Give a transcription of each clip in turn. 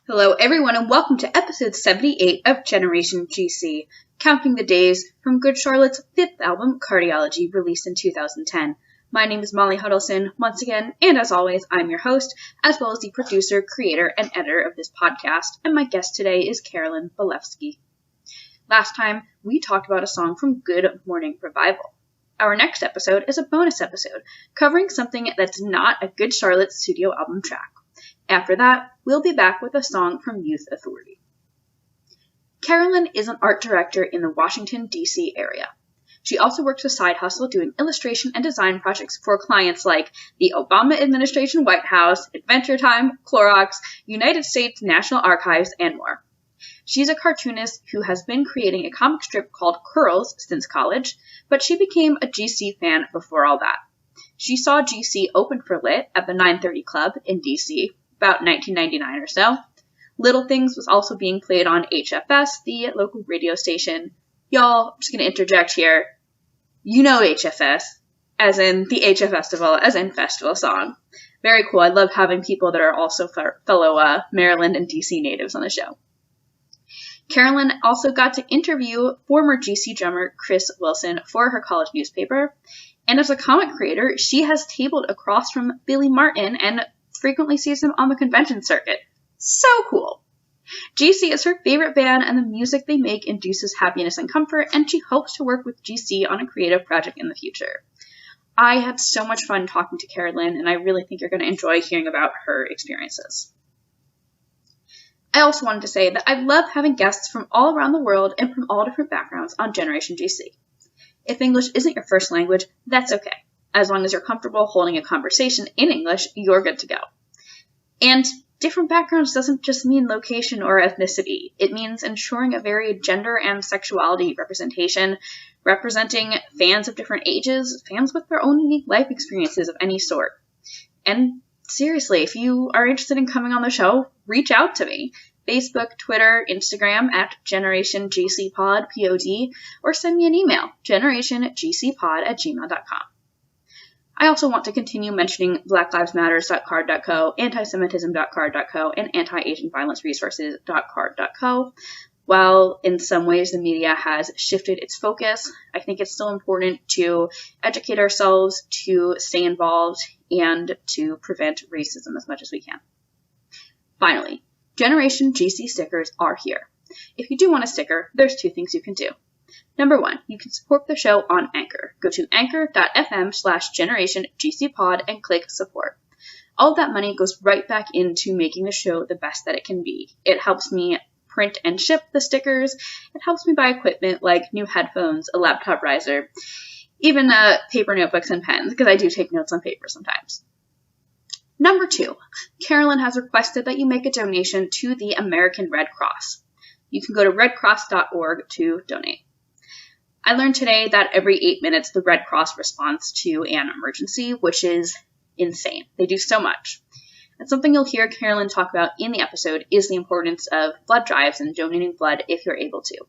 Hello, everyone, and welcome to episode 78 of Generation GC, counting the days from Good Charlotte's fifth album, Cardiology, released in 2010. My name is Molly Hudelson, once again, and as always, I'm your host, as well as the producer, creator, and editor of this podcast, and my guest today is Carolyn Belefski. Last time, we talked about a song from Good Morning Revival. Our next episode is a bonus episode, covering something that's not a Good Charlotte studio album track. After that, we'll be back with a song from Youth Authority. Carolyn is an art director in the Washington, D.C. area. She also works a side hustle doing illustration and design projects for clients like the Obama administration White House, Adventure Time, Clorox, United States National Archives, and more. She's a cartoonist who has been creating a comic strip called Curls since college, but she became a GC fan before all that. She saw GC open for lit at the 930 Club in D.C., about 1999 or so. Little Things was also being played on HFS, the local radio station. Y'all, I'm just going to interject here. You know HFS, as in the HF Festival, as in festival song. Very cool. I love having people that are also fellow Maryland and DC natives on the show. Carolyn also got to interview former GC drummer Chris Wilson for her college newspaper. And as a comic creator, she has tabled across from Billy Martin and frequently sees him on the convention circuit. So cool. GC is her favorite band, and the music they make induces happiness and comfort, and she hopes to work with GC on a creative project in the future. I had so much fun talking to Carolyn, and I really think you're going to enjoy hearing about her experiences. I also wanted to say that I love having guests from all around the world and from all different backgrounds on Generation GC. If English isn't your first language, that's okay. As long as you're comfortable holding a conversation in English, you're good to go. And different backgrounds doesn't just mean location or ethnicity. It means ensuring a varied gender and sexuality representation, representing fans of different ages, fans with their own unique life experiences of any sort. And seriously, if you are interested in coming on the show, reach out to me. Facebook, Twitter, Instagram at Generation GC Pod, P-O-D, or send me an email, generationgcpod@gmail.com. I also want to continue mentioning blacklivesmatters.card.co, antisemitism.card.co, and anti-Asian-violence-resources.card.co. While in some ways the media has shifted its focus, I think it's still important to educate ourselves, to stay involved, and to prevent racism as much as we can. Finally, Generation GC stickers are here. If you do want a sticker, there's two things you can do. Number one, you can support the show on Anchor. Go to anchor.fm/generationgcpod and click support. All of that money goes right back into making the show the best that it can be. It helps me print and ship the stickers. It helps me buy equipment like new headphones, a laptop riser, even paper notebooks and pens, because I do take notes on paper sometimes. Number two, Carolyn has requested that you make a donation to the American Red Cross. You can go to redcross.org to donate. I learned today that every 8 minutes the Red Cross responds to an emergency, which is insane. They do so much. And something you'll hear Carolyn talk about in the episode is the importance of blood drives and donating blood if you're able to.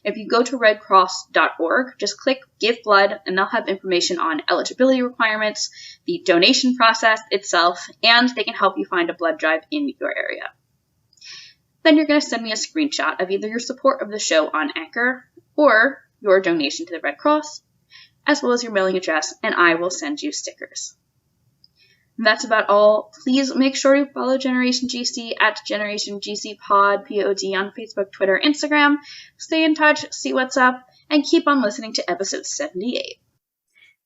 If you go to redcross.org, just click Give Blood, and they'll have information on eligibility requirements, the donation process itself, and they can help you find a blood drive in your area. Then you're going to send me a screenshot of either your support of the show on Anchor or your donation to the Red Cross, as well as your mailing address, and I will send you stickers. And that's about all. Please make sure to follow Generation GC at Generation GC Pod, P-O-D, on Facebook, Twitter, Instagram. Stay in touch, see what's up, and keep on listening to episode 78.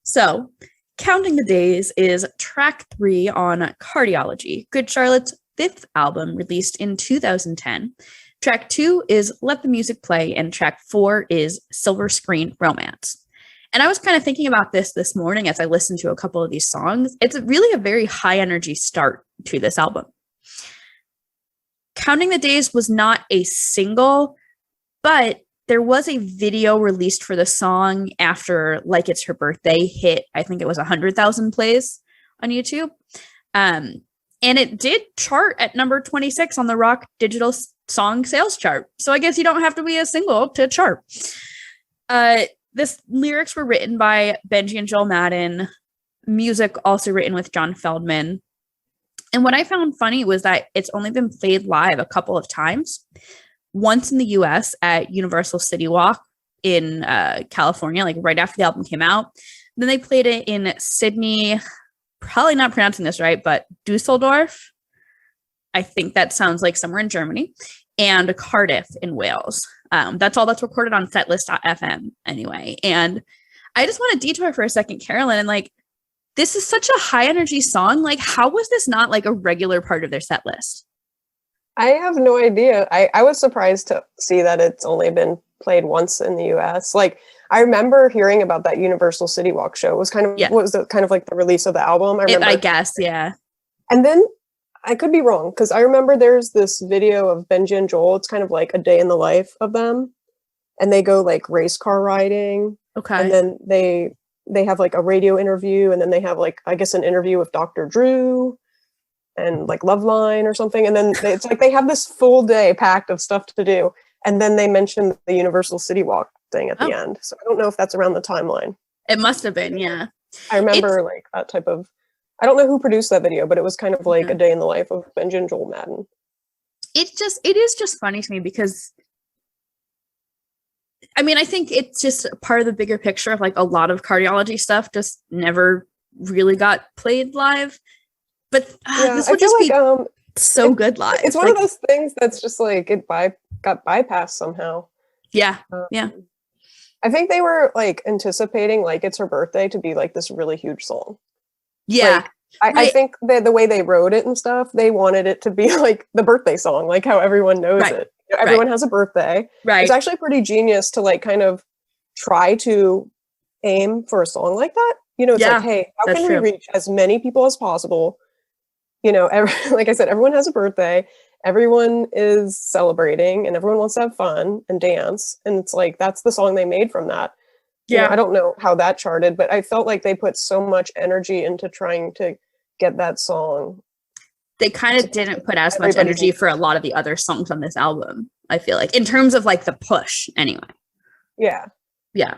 So, Counting the Days is track 3 on Cardiology, Good Charlotte's fifth album released in 2010. Track 2 is Let the Music Play, and track 4 is Silver Screen Romance. And I was kind of thinking about this morning as I listened to a couple of these songs. It's really a very high energy start to this album. Counting the Days was not a single, but there was a video released for the song after Like It's Her Birthday hit, I think it was 100,000 plays on YouTube. And it did chart at number 26 on the Rock Digital Song Sales Chart. So I guess you don't have to be a single to chart. This lyrics were written by Benji and Joel Madden. Music also written with John Feldman. And what I found funny was that it's only been played live a couple of times. Once in the US at Universal City Walk in California, like right after the album came out. Then they played it in Sydney, probably not pronouncing this right, but Dusseldorf. I think that sounds like somewhere in Germany, and Cardiff in Wales. That's all that's recorded on setlist.fm anyway. And I just want to detour for a second, Carolyn, and like, this is such a high energy song. Like, how was this not like a regular part of their set list? I have no idea. I was surprised to see that it's only been played once in the US. Like, I remember hearing about that Universal City Walk show. It was kind of kind of like the release of the album. I guess, yeah. And then I could be wrong, because I remember there's this video of Benji and Joel. It's kind of like a day in the life of them, and they go like race car riding. Okay. And then they have like a radio interview, and then they have like, I guess, an interview with Dr. Drew and like Loveline or something. And then it's like they have this full day packed of stuff to do. And then they mentioned the Universal City Walk thing at the end. So I don't know if that's around the timeline. It must have been, yeah. I remember like that type of, I don't know who produced that video, but it was kind of like a day in the life of Benji and Joel Madden. It is just funny to me because, I mean, I think it's just part of the bigger picture of like a lot of cardiology stuff just never really got played live. But this would just be so good live. It's one of those things that's just like it got bypassed somehow. Yeah, yeah. I think they were like anticipating like It's Her Birthday to be like this really huge song. Yeah. Like, I think that the way they wrote it and stuff, they wanted it to be like the birthday song, like how everyone knows it. You know, everyone has a birthday. Right. It's actually pretty genius to like kind of try to aim for a song like that. You know, it's like, hey, how can we reach as many people as possible? You know, like I said, everyone has a birthday. Everyone is celebrating and everyone wants to have fun and dance. And it's like, that's the song they made from that. Yeah. You know, I don't know how that charted, but I felt like they put so much energy into trying to get that song. They kind of didn't put as much energy for a lot of the other songs on this album, I feel like, in terms of like the push anyway. Yeah. Yeah.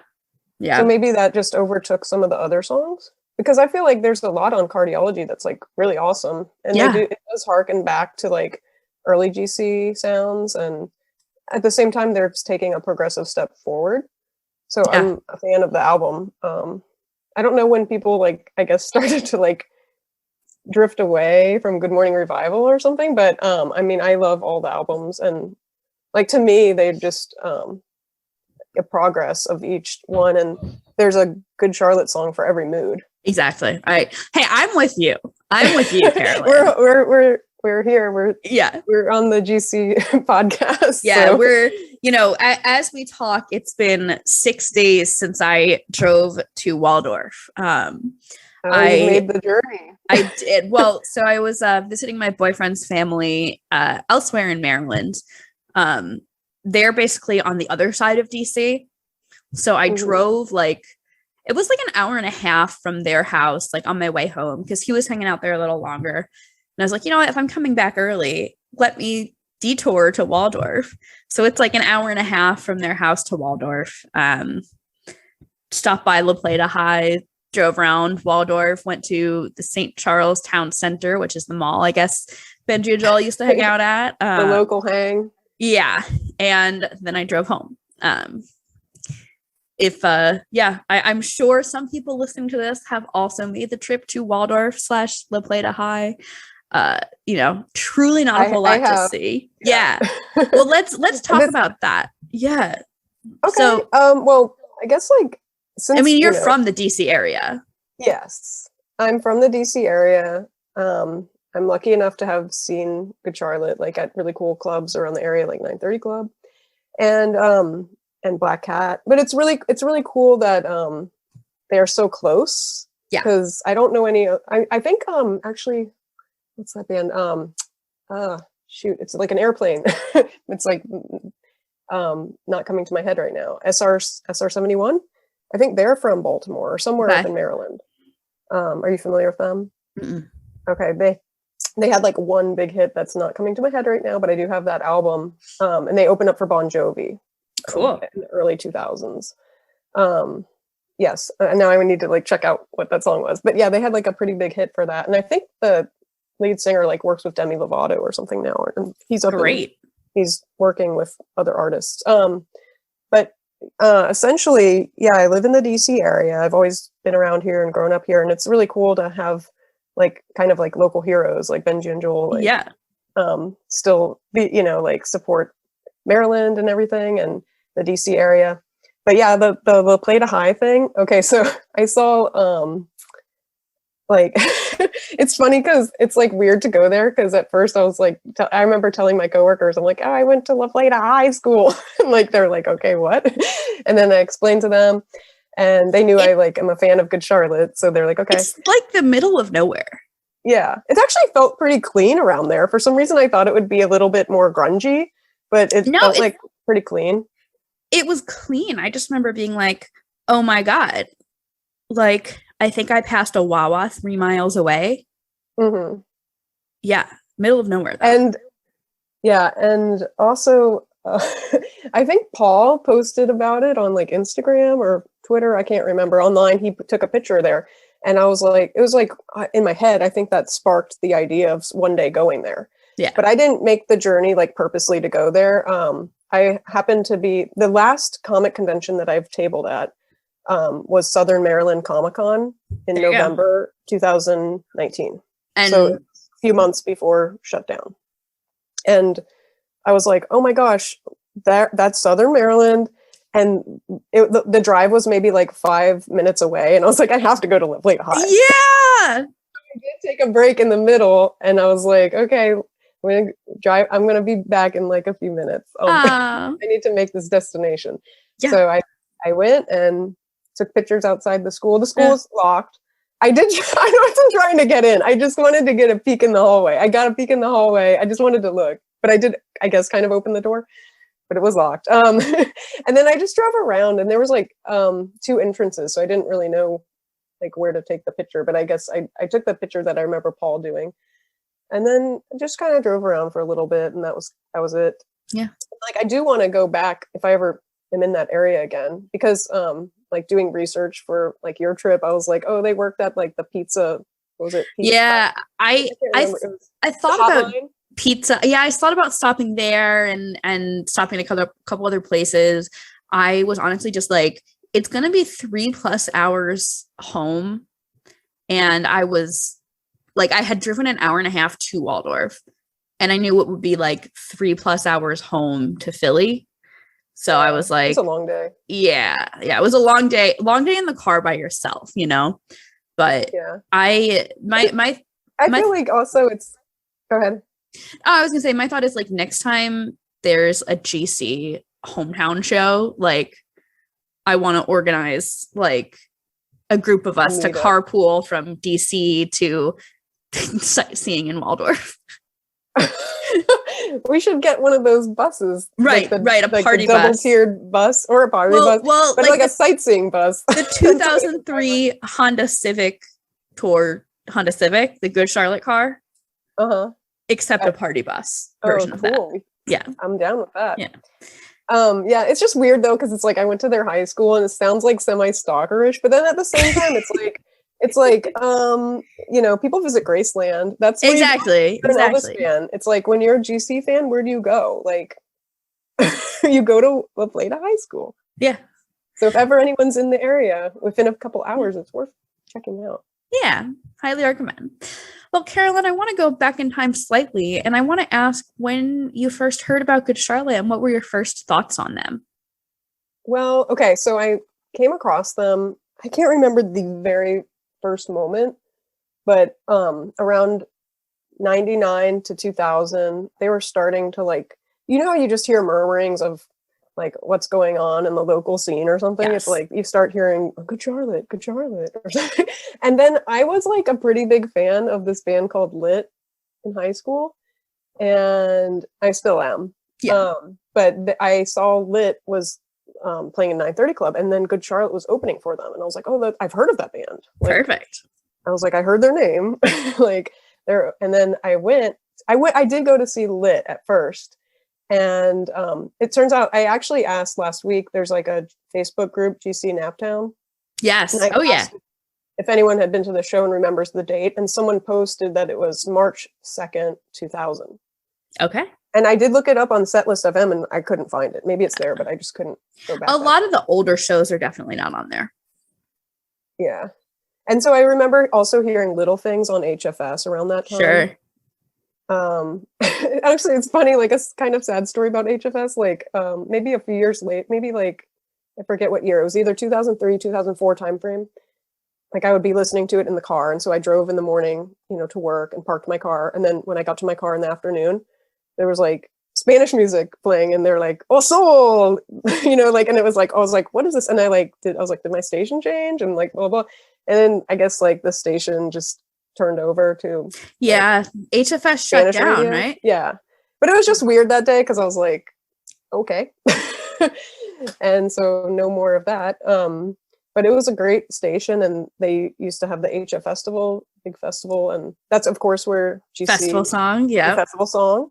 Yeah. So maybe that just overtook some of the other songs. Because I feel like there's a lot on Cardiology that's like really awesome. And it does harken back to like early GC sounds. And at the same time, they're taking a progressive step forward. So I'm a fan of the album. I don't know when people like, I guess, started to like drift away from Good Morning Revival or something. But I mean, I love all the albums. And like, to me, they just a progress of each one. And there's a Good Charlotte song for every mood. Exactly. All right. Hey, I'm with you. I'm with you, Carolyn. we're here. We're on the GC podcast. Yeah, so. we're, you know, as we talk, it's been 6 days since I drove to Waldorf. I made the journey. I did. Well, so I was visiting my boyfriend's family elsewhere in Maryland. They're basically on the other side of DC. So I drove like, it was like an hour and a half from their house, like on my way home, because he was hanging out there a little longer. And I was like, you know what, if I'm coming back early, let me detour to Waldorf. So it's like an hour and a half from their house to Waldorf. Stopped by La Plata High, drove around Waldorf, went to the St. Charles Town Center, which is the mall, I guess, Benji and Joel used to hang out at. The local hang. Yeah. And then I drove home. I'm sure some people listening to this have also made the trip to Waldorf / La Plata High. You know, truly not a whole lot to see. Yeah. Well, let's talk about that. Yeah. Okay. So, well, I guess like, since, I mean, you're from the DC area. Yes, I'm from the DC area. I'm lucky enough to have seen Good Charlotte like at really cool clubs around the area, like 930 Club, and Black Cat. But it's really cool that they are so close. Yeah. Because I don't know any. I think actually, what's that band? It's like an airplane. It's like not coming to my head right now. SR-71. I think they're from Baltimore or somewhere up in Maryland. Are you familiar with them? Mm-mm. Okay, they had like one big hit that's not coming to my head right now, but I do have that album. And they opened up for Bon Jovi. Cool. In the early 2000s. Yes. And now I would need to like check out what that song was. But yeah, they had like a pretty big hit for that. And I think the lead singer like works with Demi Lovato or something now, and he's up Great. He's working with other artists. But essentially, yeah, I live in the DC area. I've always been around here and grown up here, and it's really cool to have like kind of like local heroes like Benji and Joel. Like, yeah. Still be, you know, like support Maryland and everything and the DC area. But yeah, the Plata High thing. Okay, so I saw like it's funny because it's like weird to go there because at first I was like I remember telling my coworkers, I'm like, oh, I went to La Plata High School. And like they're like, okay, what? And then I explained to them and they knew I like am a fan of Good Charlotte, so they're like, okay. It's like the middle of nowhere. Yeah, it actually felt pretty clean around there. For some reason I thought it would be a little bit more grungy, but it felt like pretty clean. It was clean. I just remember being like, oh my God. Like, I think I passed a Wawa 3 miles away. Mm-hmm. Yeah, middle of nowhere. Though. And yeah, and also I think Paul posted about it on like Instagram or Twitter. I can't remember. Online, he took a picture there. And I was like, it was like in my head, I think that sparked the idea of one day going there. Yeah. But I didn't make the journey like purposely to go there. I happened to be the last comic convention that I've tabled at was Southern Maryland Comic Con in November 2019. And so a few months before shutdown. And I was like, oh my gosh, that's Southern Maryland. And the drive was maybe like 5 minutes away. And I was like, I have to go to Plata High. Yeah. I did take a break in the middle. And I was like, okay, I'm going to drive. I'm going to be back in like a few minutes. I need to make this destination. Yeah. So I went and took pictures outside the school. The school is locked. I wasn't trying to get in. I just wanted to get a peek in the hallway. I got a peek in the hallway. I just wanted to look. But I did, I guess, kind of open the door. But it was locked. And then I just drove around and there was like 2 entrances. So I didn't really know like where to take the picture, but I guess I took the picture that I remember Paul doing and then just kind of drove around for a little bit. And that was it. Yeah. Like I do want to go back if I ever am in that area again, because like doing research for like your trip, I was like, oh, they worked at like the pizza. What was it? Pizza yeah. I thought about pizza. Yeah, I thought about stopping there and stopping at a couple other places. I was honestly just like, it's gonna be 3+ hours home, and I was like, I had driven an hour and a half to Waldorf, and I knew it would be like 3+ hours home to Philly. So I was like, it's a long day. Yeah, it was a long day in the car by yourself, you know. But yeah, I feel like also it's. Go ahead. I was gonna say, my thought is like next time there's a GC hometown show, like I want to organize like a group of us to carpool from DC to sightseeing in Waldorf. We should get one of those buses, right? A party bus, double-tiered bus or a party bus, but like a sightseeing bus. The 2003 Honda Civic Tour, the Good Charlotte car. Except a party bus version of that. Yeah. I'm down with that. Yeah. Yeah, it's just weird though, because it's like I went to their high school and it sounds like semi-stalkerish, but then at the same time it's like you know, people visit Graceland. That's exactly. Fan. It's like when you're a GC fan, where do you go? Like you go to La Plata High School. Yeah. So if ever anyone's in the area within a couple hours, it's worth checking out. Yeah, highly recommend. Well, Carolyn, I want to go back in time slightly, and I want to ask when you first heard about Good Charlotte and what were your first thoughts on them? Well, okay, so I came across them. I can't remember the very first moment, but around 99 to 2000, they were starting to like, you know, you just hear murmurings of like what's going on in the local scene or something. Yes. It's like you start hearing Good Charlotte or something. And then I was like a pretty big fan of this band called Lit in high school, and I still am. Yeah. But I saw Lit was playing in 930 Club, and then Good Charlotte was opening for them, and I was like, oh, I've heard of that band. Like, perfect. I was like, I heard their name. Like there, and then I did go to see Lit at first. And it turns out I actually asked last week, there's like a Facebook group, GC Naptown. Yes. Oh, yeah. if anyone had been to the show and remembers the date, and someone posted that it was March 2nd, 2000. Okay. And I did look it up on Setlist FM and I couldn't find it. Maybe it's there, but I just couldn't go back. A lot of the older shows are definitely not on there. Yeah. And so I remember also hearing Little Things on HFS around that time. Sure. Actually, it's funny, like a kind of sad story about HFS. Like maybe a few years late, maybe like, I forget what year. It was either 2003, 2004 timeframe. Like I would be listening to it in the car. And so I drove in the morning, to work and parked my car. And then when I got to my car in the afternoon, there was like Spanish music playing and they're like, oh, soul, and it was like, I was like, what is this? And I was like, did my station change? And like, blah, blah. And then I guess like the station just turned over to. Yeah. Like, HFS shut down, radio. Right? Yeah. But it was just weird that day because I was like, okay. And so no more of that. But it was a great station and they used to have the HF Festival, big festival. And that's, of course, where GC. Festival song. Yeah. Festival song.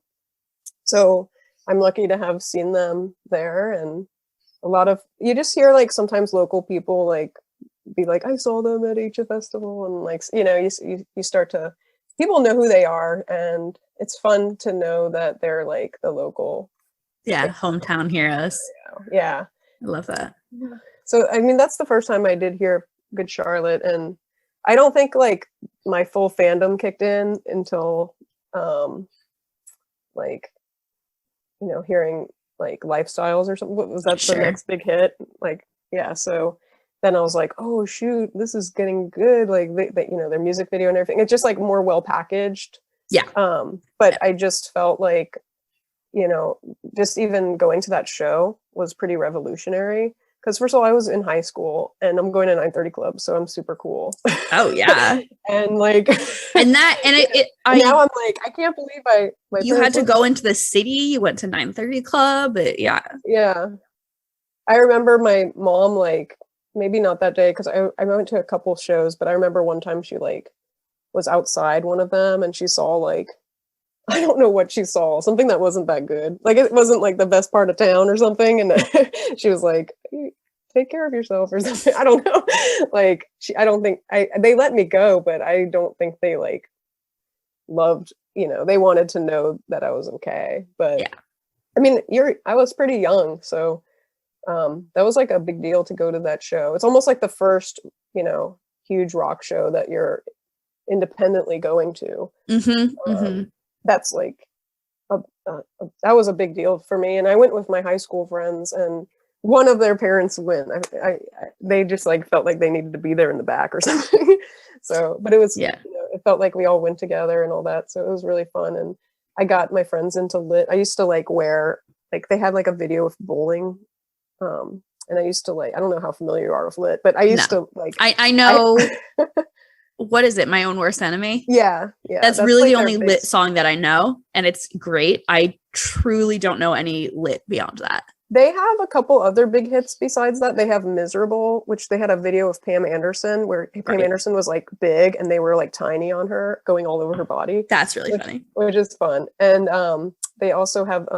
So I'm lucky to have seen them there. And a lot of, you just hear like sometimes local people like be like, I saw them at HF Festival. And like, you start to, people know who they are. And it's fun to know that they're like the local. Yeah. Like, hometown heroes. Yeah. I love that. So, I mean, that's the first time I did hear Good Charlotte. And I don't think like my full fandom kicked in until like, hearing like Lifestyles or something. What was that? Sure. The next big hit? Like, yeah. So then I was like, oh shoot, this is getting good. Like they their music video and everything. It's just like more well packaged. Yeah. But I just felt like, just even going to that show was pretty revolutionary. Because first of all, I was in high school and I'm going to 930 Club, so I'm super cool. Oh yeah. And like, and now I'm like, I can't believe you had to go into the city. You went to 930 Club. Yeah. Yeah. I remember my mom, like, maybe not that day because I went to a couple shows, but I remember one time she like was outside one of them and she saw like, I don't know what she saw, something that wasn't that good. Like it wasn't like the best part of town or something. And she was like, take care of yourself or something. I don't know. Like I don't think they let me go, but I don't think they like loved, they wanted to know that I was okay. But yeah. I mean, I was pretty young. So that was like a big deal to go to that show. It's almost like the first, huge rock show that you're independently going to. That's like that was a big deal for me. And I went with my high school friends and one of their parents went. They just like felt like they needed to be there in the back or something. So, but it was, it felt like we all went together and all that. So it was really fun. And I got my friends into lit. I used to like wear, like they had like a video of bowling. And I used to like, I don't know how familiar you are with lit, but I used to like, I know. What is it? My Own Worst Enemy? Yeah. That's really like the only lit song that I know, and it's great. I truly don't know any lit beyond that. They have a couple other big hits besides that. They have Miserable, which they had a video of Pam Anderson, where Pam Anderson was like big, and they were like tiny on her, going all over her body. That's really funny. Which is fun. And they also have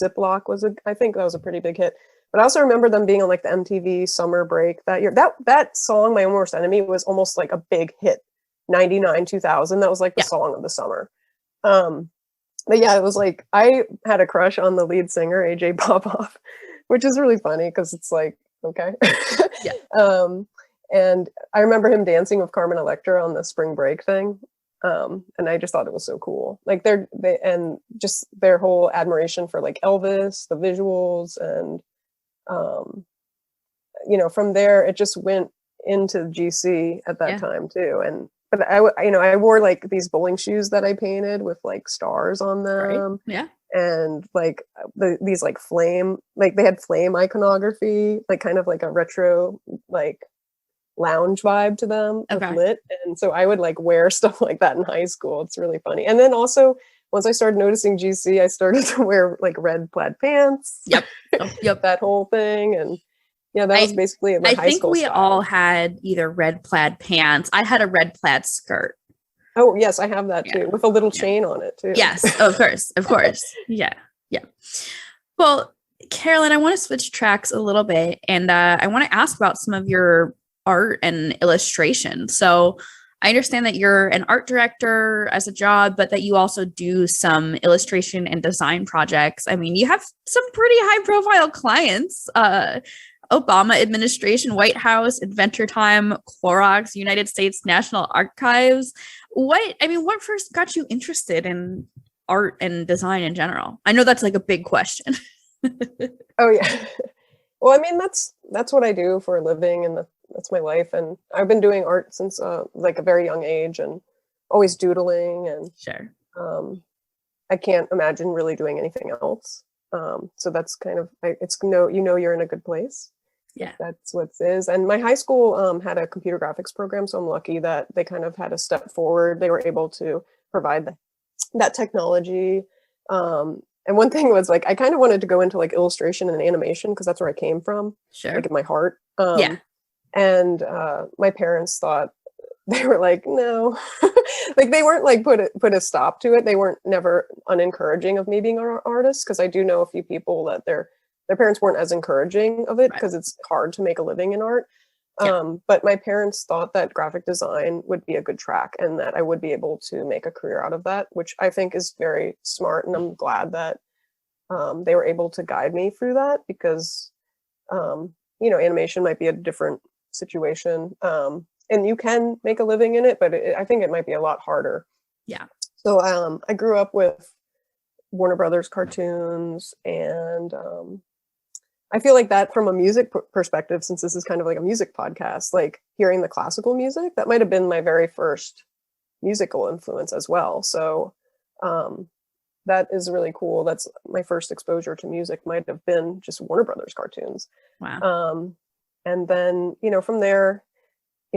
Ziploc I think that was a pretty big hit. But I also remember them being on like the MTV summer break that year. That song, My Own Worst Enemy, was almost like a big hit. 99, 2000. That was like the song of the summer. But yeah, it was like, I had a crush on the lead singer, AJ Popoff, which is really funny because it's like, okay. And I remember him dancing with Carmen Electra on the spring break thing. And I just thought it was so cool. Like and just their whole admiration for like Elvis, the visuals, and from there it just went into GC at that time too. But I wore like these bowling shoes that I painted with like stars on them. Right. Yeah. And like these like flame, like they had flame iconography, like kind of like a retro, like lounge vibe to them with lit. And so I would like wear stuff like that in high school. It's really funny. And then also once I started noticing GC, I started to wear like red plaid pants. Yep. That whole thing. And yeah, that was basically my high school. I think we style. all had either red plaid pants. I had a red plaid skirt. Oh, yes, I have that too, with a little chain on it too. Yes, of course. Yeah. Well, Carolyn, I want to switch tracks a little bit, and I want to ask about some of your art and illustration. So I understand that you're an art director as a job, but that you also do some illustration and design projects. I mean, you have some pretty high profile clients, Obama administration, White House, Adventure Time, Clorox, United States National Archives. What first got you interested in art and design in general? I know that's like a big question. Oh yeah. Well, I mean, that's what I do for a living, and that's my life. And I've been doing art since like a very young age, and always doodling. And Sure. I can't imagine really doing anything else. So that's kind of, you're in a good place. Yeah, that's what it is. And my high school had a computer graphics program, so I'm lucky that they kind of had a step forward. They were able to provide that technology. And one thing was like, I kind of wanted to go into like illustration and animation because that's where I came from. Sure. Like in my heart. Yeah. And my parents thought, they were like, no, like they weren't like put a stop to it. They weren't never unencouraging of me being an artist, because I do know a few people that their parents weren't as encouraging of it because it's hard to make a living in art. But my parents thought that graphic design would be a good track and that I would be able to make a career out of that, which I think is very smart. And I'm glad that they were able to guide me through that, because, animation might be a different situation. And you can make a living in it, but I think it might be a lot harder. Yeah. So I grew up with Warner Brothers cartoons, and I feel like that from a music perspective, since this is kind of like a music podcast, like hearing the classical music, that might have been my very first musical influence as well. So that is really cool. That's my first exposure to music, might have been just Warner Brothers cartoons. Wow. And then, from there,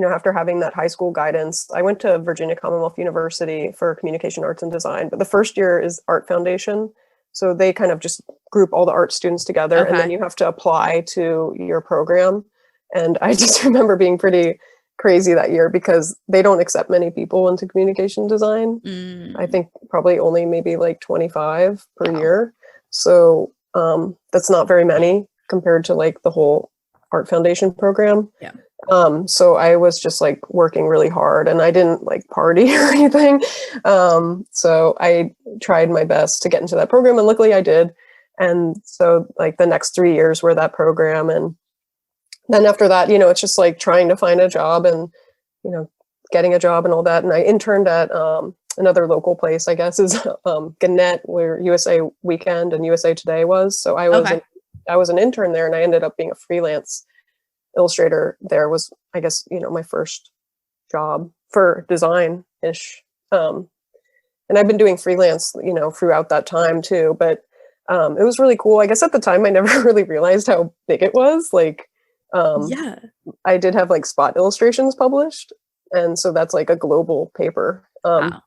after having that high school guidance, I went to Virginia Commonwealth University for communication arts and design. But the first year is Art Foundation. So they kind of just group all the art students together, and then you have to apply to your program. And I just remember being pretty crazy that year because they don't accept many people into communication design. I think probably only maybe like 25 per year. So that's not very many compared to like the whole Art Foundation program. Yeah. So I was just like working really hard, and I didn't like party or anything. So I tried my best to get into that program, and luckily I did. And so like the next 3 years were that program. And then after that, it's just like trying to find a job and, getting a job and all that. And I interned at another local place, I guess, is Gannett, where USA Weekend and USA Today was. So I was an intern there, and I ended up being a freelance illustrator there. Was, I guess, my first job for design-ish. And I've been doing freelance, throughout that time too. But it was really cool. I guess at the time I never really realized how big it was. Like, I did have like spot illustrations published, and so that's like a global paper. Wow.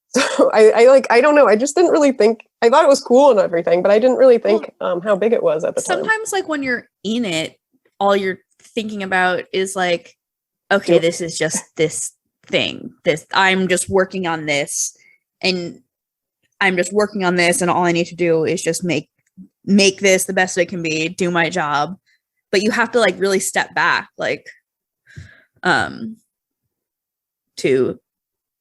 So I don't know. I just didn't really think. I thought it was cool and everything, but I didn't really think how big it was at the time. Sometimes, like when you're in it, all you're thinking about is like, okay, this is just this thing. I'm just working on this, and all I need to do is just make this the best it can be, do my job. But you have to like really step back, like, to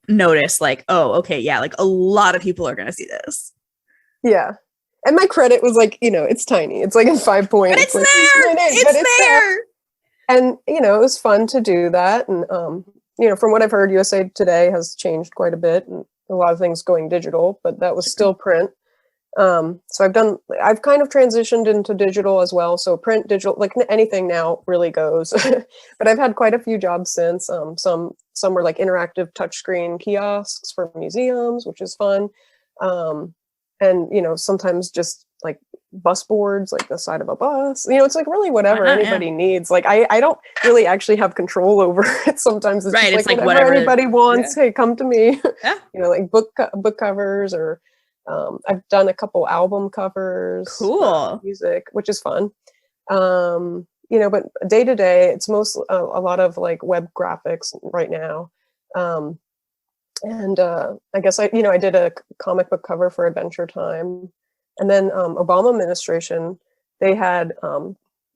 notice like, oh, okay, yeah, like a lot of people are gonna see this. Yeah. And my credit was like, it's tiny. It's like in 5 points. But it's like, there. It's there. And, it was fun to do that. And, from what I've heard, USA Today has changed quite a bit, and a lot of things going digital, but that was still print. So I've kind of transitioned into digital as well. So print, digital, like anything now really goes. But I've had quite a few jobs since. Some were like interactive touchscreen kiosks for museums, which is fun. And, sometimes just like bus boards, like the side of a bus, it's like really whatever anybody needs. Like, I don't really actually have control over it. Sometimes it's just like whatever anybody wants. Hey, come to me. Yeah. Like book covers, or I've done a couple album covers. Cool. Music, which is fun. But day to day, it's mostly a lot of like web graphics right now. And I guess I did a comic book cover for Adventure Time. And then Obama administration, they had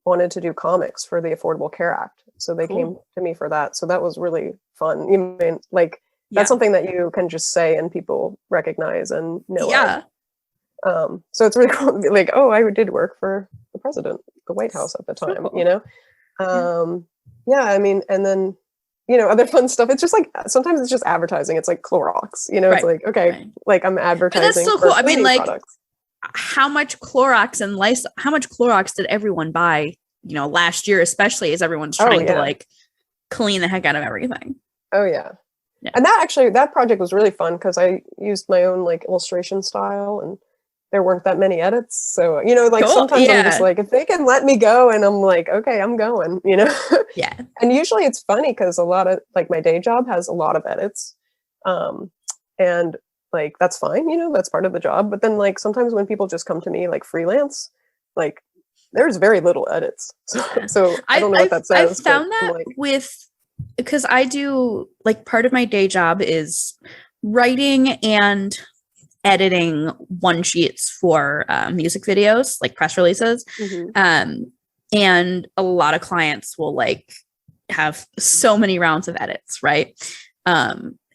wanted to do comics for the Affordable Care Act. So they came to me for that. So that was really fun. You mean like that's something that you can just say and people recognize and know. Yeah. So it's really cool to be like, oh, I did work for the president, the White House at the time, cool. you know? I mean, and then, you know, other fun stuff. It's just like, sometimes it's just advertising. It's like Clorox, you know, it's like, okay, like I'm advertising. But that's so cool. I mean, like, products. how much Clorox did everyone buy, you know, last year, especially as everyone's trying to like clean the heck out of everything. Oh yeah. And that project was really fun because I used my own like illustration style and there weren't that many edits. So, you know, like sometimes I'm just like, if they can let me go, and I'm like, okay, I'm going, you know? Yeah. And usually it's funny because a lot of like my day job has a lot of edits. And like, that's fine, you know, that's part of the job. But then like sometimes when people just come to me like freelance, like there's very little edits. So I don't know what that says. I've found that like, because I do like part of my day job is writing and editing one sheets for music videos, like press releases. And a lot of clients will like have so many rounds of edits, right?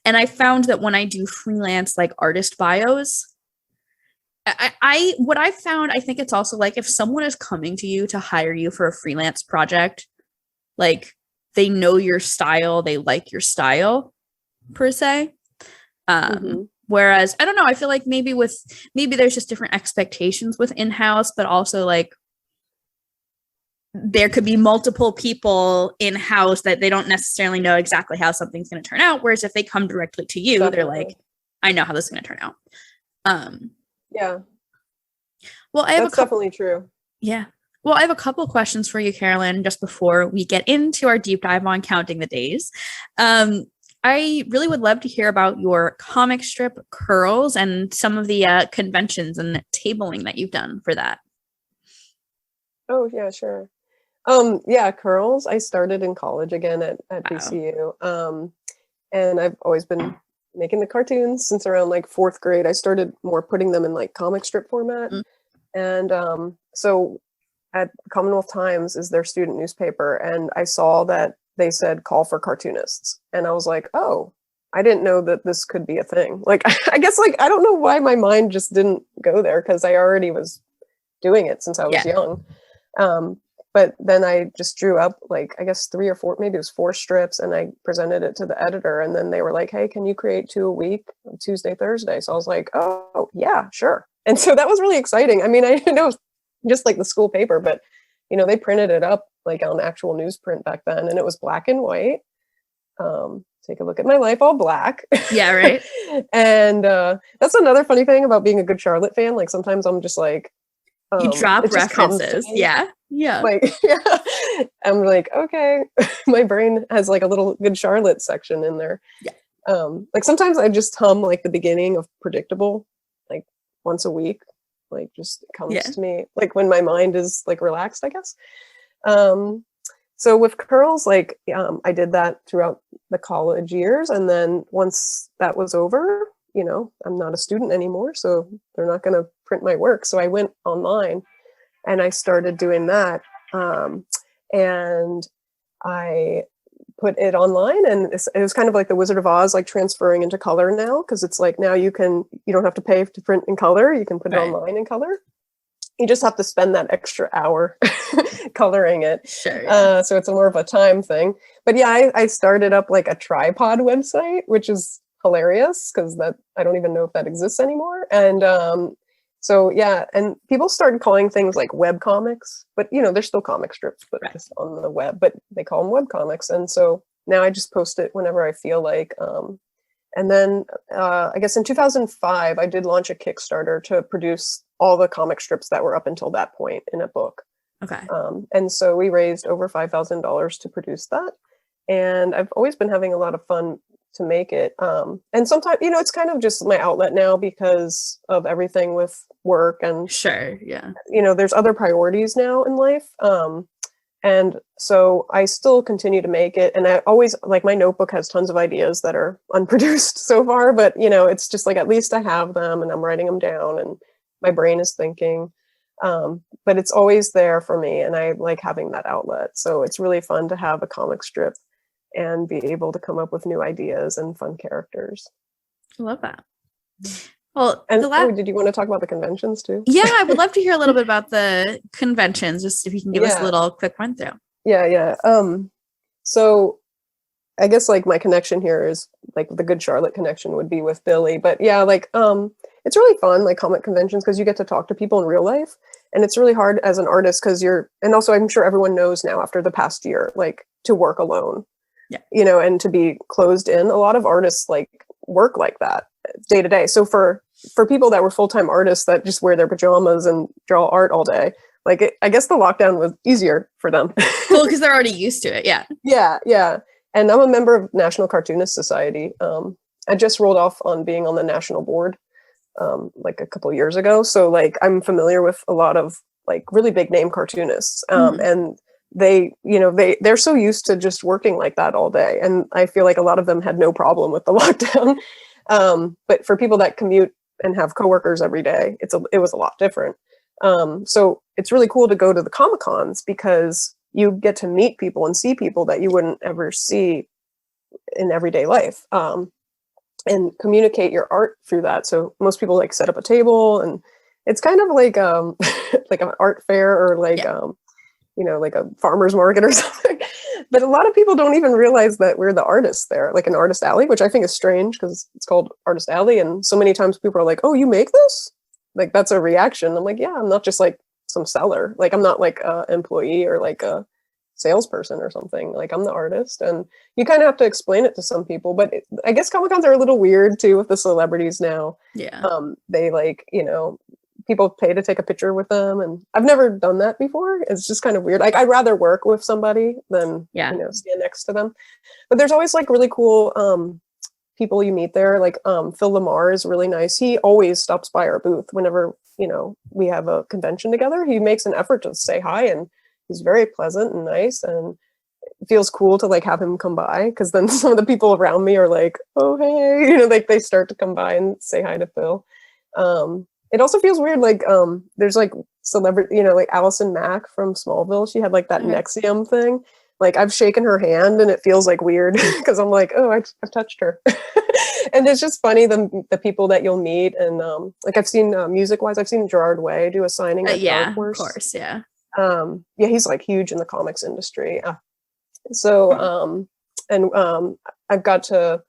And I found that when I do freelance like artist bios, what I've found, I think it's also like if someone is coming to you to hire you for a freelance project, like they know your style, they like your style per se. Whereas I don't know, I feel like maybe there's just different expectations with in-house, but also like there could be multiple people in-house that they don't necessarily know exactly how something's going to turn out. Whereas if they come directly to you, they're like, I know how this is going to turn out. Yeah. Well, that's definitely true. Yeah. Well, I have a couple questions for you, Carolyn, just before we get into our deep dive on counting the days. I really would love to hear about your comic strip curls and some of the conventions and tabling that you've done for that. Oh, yeah, sure. Curls. I started in college again at BCU. And I've always been making the cartoons since around like 4th grade. I started more putting them in like comic strip format. And so at Commonwealth Times is their student newspaper. And I saw that they said call for cartoonists. And I was like, oh, I didn't know that this could be a thing. Like, I guess like, I don't know why my mind just didn't go there because I already was doing it since I was young. But then I just drew up like, I guess 3 or 4, maybe it was 4 strips, and I presented it to the editor. And then they were like, hey, can you create 2 a week, Tuesday, Thursday? So I was like, oh yeah, sure. And so that was really exciting. I mean, I know just like the school paper, but you know, they printed it up like on actual newsprint back then, and it was black and white. Take a look at my life, all black. Yeah, right. And that's another funny thing about being a Good Charlotte fan. Like sometimes I'm just like, you drop references. Yeah. Like, I'm like, okay, my brain has like a little Good Charlotte section in there. Yeah. Like sometimes I just hum like the beginning of Predictable, like once a week. Like just comes to me like when my mind is like relaxed, I guess. So with curls, like I did that throughout the college years, and then once that was over, you know, I'm not a student anymore, so they're not going to print my work. So I went online and I started doing that, and I put it online, and it was kind of like the Wizard of Oz, like transferring into color now, because it's like now you don't have to pay to print in color, you can put it online in color. You just have to spend that extra hour coloring it. Sure. So it's more of a time thing. But yeah, I started up like a tripod website, which is hilarious because I don't even know if that exists anymore. And so yeah, and people started calling things like web comics, but you know, they're still comic strips, but just on the web, but they call them web comics. And so now I just post it whenever I feel like. And then I guess in 2005, I did launch a Kickstarter to produce all the comic strips that were up until that point in a book. Okay. And so we raised over $5,000 to produce that. And I've always been having a lot of fun to make it. And sometimes, you know, it's kind of just my outlet now because of everything with work and you know, there's other priorities now in life. And so I still continue to make it. And I always like my notebook has tons of ideas that are unproduced so far, but you know, it's just like, at least I have them and I'm writing them down and my brain is thinking. But it's always there for me, and I like having that outlet. So it's really fun to have a comic strip and be able to come up with new ideas and fun characters. I love that. Well, and did you want to talk about the conventions too? Yeah, I would love to hear a little bit about the conventions, just if you can give us a little quick run through. Yeah. So I guess like my connection here is like the Good Charlotte connection would be with Billy, but yeah, like it's really fun, like comic conventions, because you get to talk to people in real life, and it's really hard as an artist because and also I'm sure everyone knows now after the past year, like to work alone, and to be closed in. A lot of artists like work like that day to day. So for people that were full-time artists that just wear their pajamas and draw art all day, like I guess the lockdown was easier for them. Well, because they're already used to it. Yeah. And I'm a member of National Cartoonist Society. I just rolled off on being on the national board like a couple of years ago. So like I'm familiar with a lot of like really big name cartoonists. And they're so used to just working like that all day. And I feel like a lot of them had no problem with the lockdown. But for people that commute and have coworkers every day, it was a lot different. So it's really cool to go to the Comic-Cons because you get to meet people and see people that you wouldn't ever see in everyday life, and communicate your art through that. So most people like set up a table, and it's kind of like like an art fair or like like a farmer's market or something. But a lot of people don't even realize that we're the artists there, like an artist alley, which I think is strange because it's called Artist Alley. And so many times people are like, "Oh, you make this?" Like that's a reaction. I'm like, yeah, I'm not just like some seller. Like I'm not like a employee or like a salesperson or something. Like I'm the artist, and you kind of have to explain it to some people. But I guess Comic-Cons are a little weird too with the celebrities now. Yeah. They like, people pay to take a picture with them, and I've never done that before. It's just kind of weird. Like I'd rather work with somebody than stand next to them. But there's always like really cool people you meet there. Like Phil Lamar is really nice. He always stops by our booth whenever we have a convention together. He makes an effort to say hi, and he's very pleasant and nice, and it feels cool to like have him come by, because then some of the people around me are like, oh hey, like they start to come by and say hi to Phil. It also feels weird, like there's like celebrity, like Allison Mack from Smallville. She had like that Nexium thing. Like I've shaken her hand and it feels like weird because I'm like, oh, I've touched her. And it's just funny the people that you'll meet, and like I've seen music wise, I've seen Gerard Way do a signing at Dark Horse. Of course, yeah. He's like huge in the comics industry. I've got to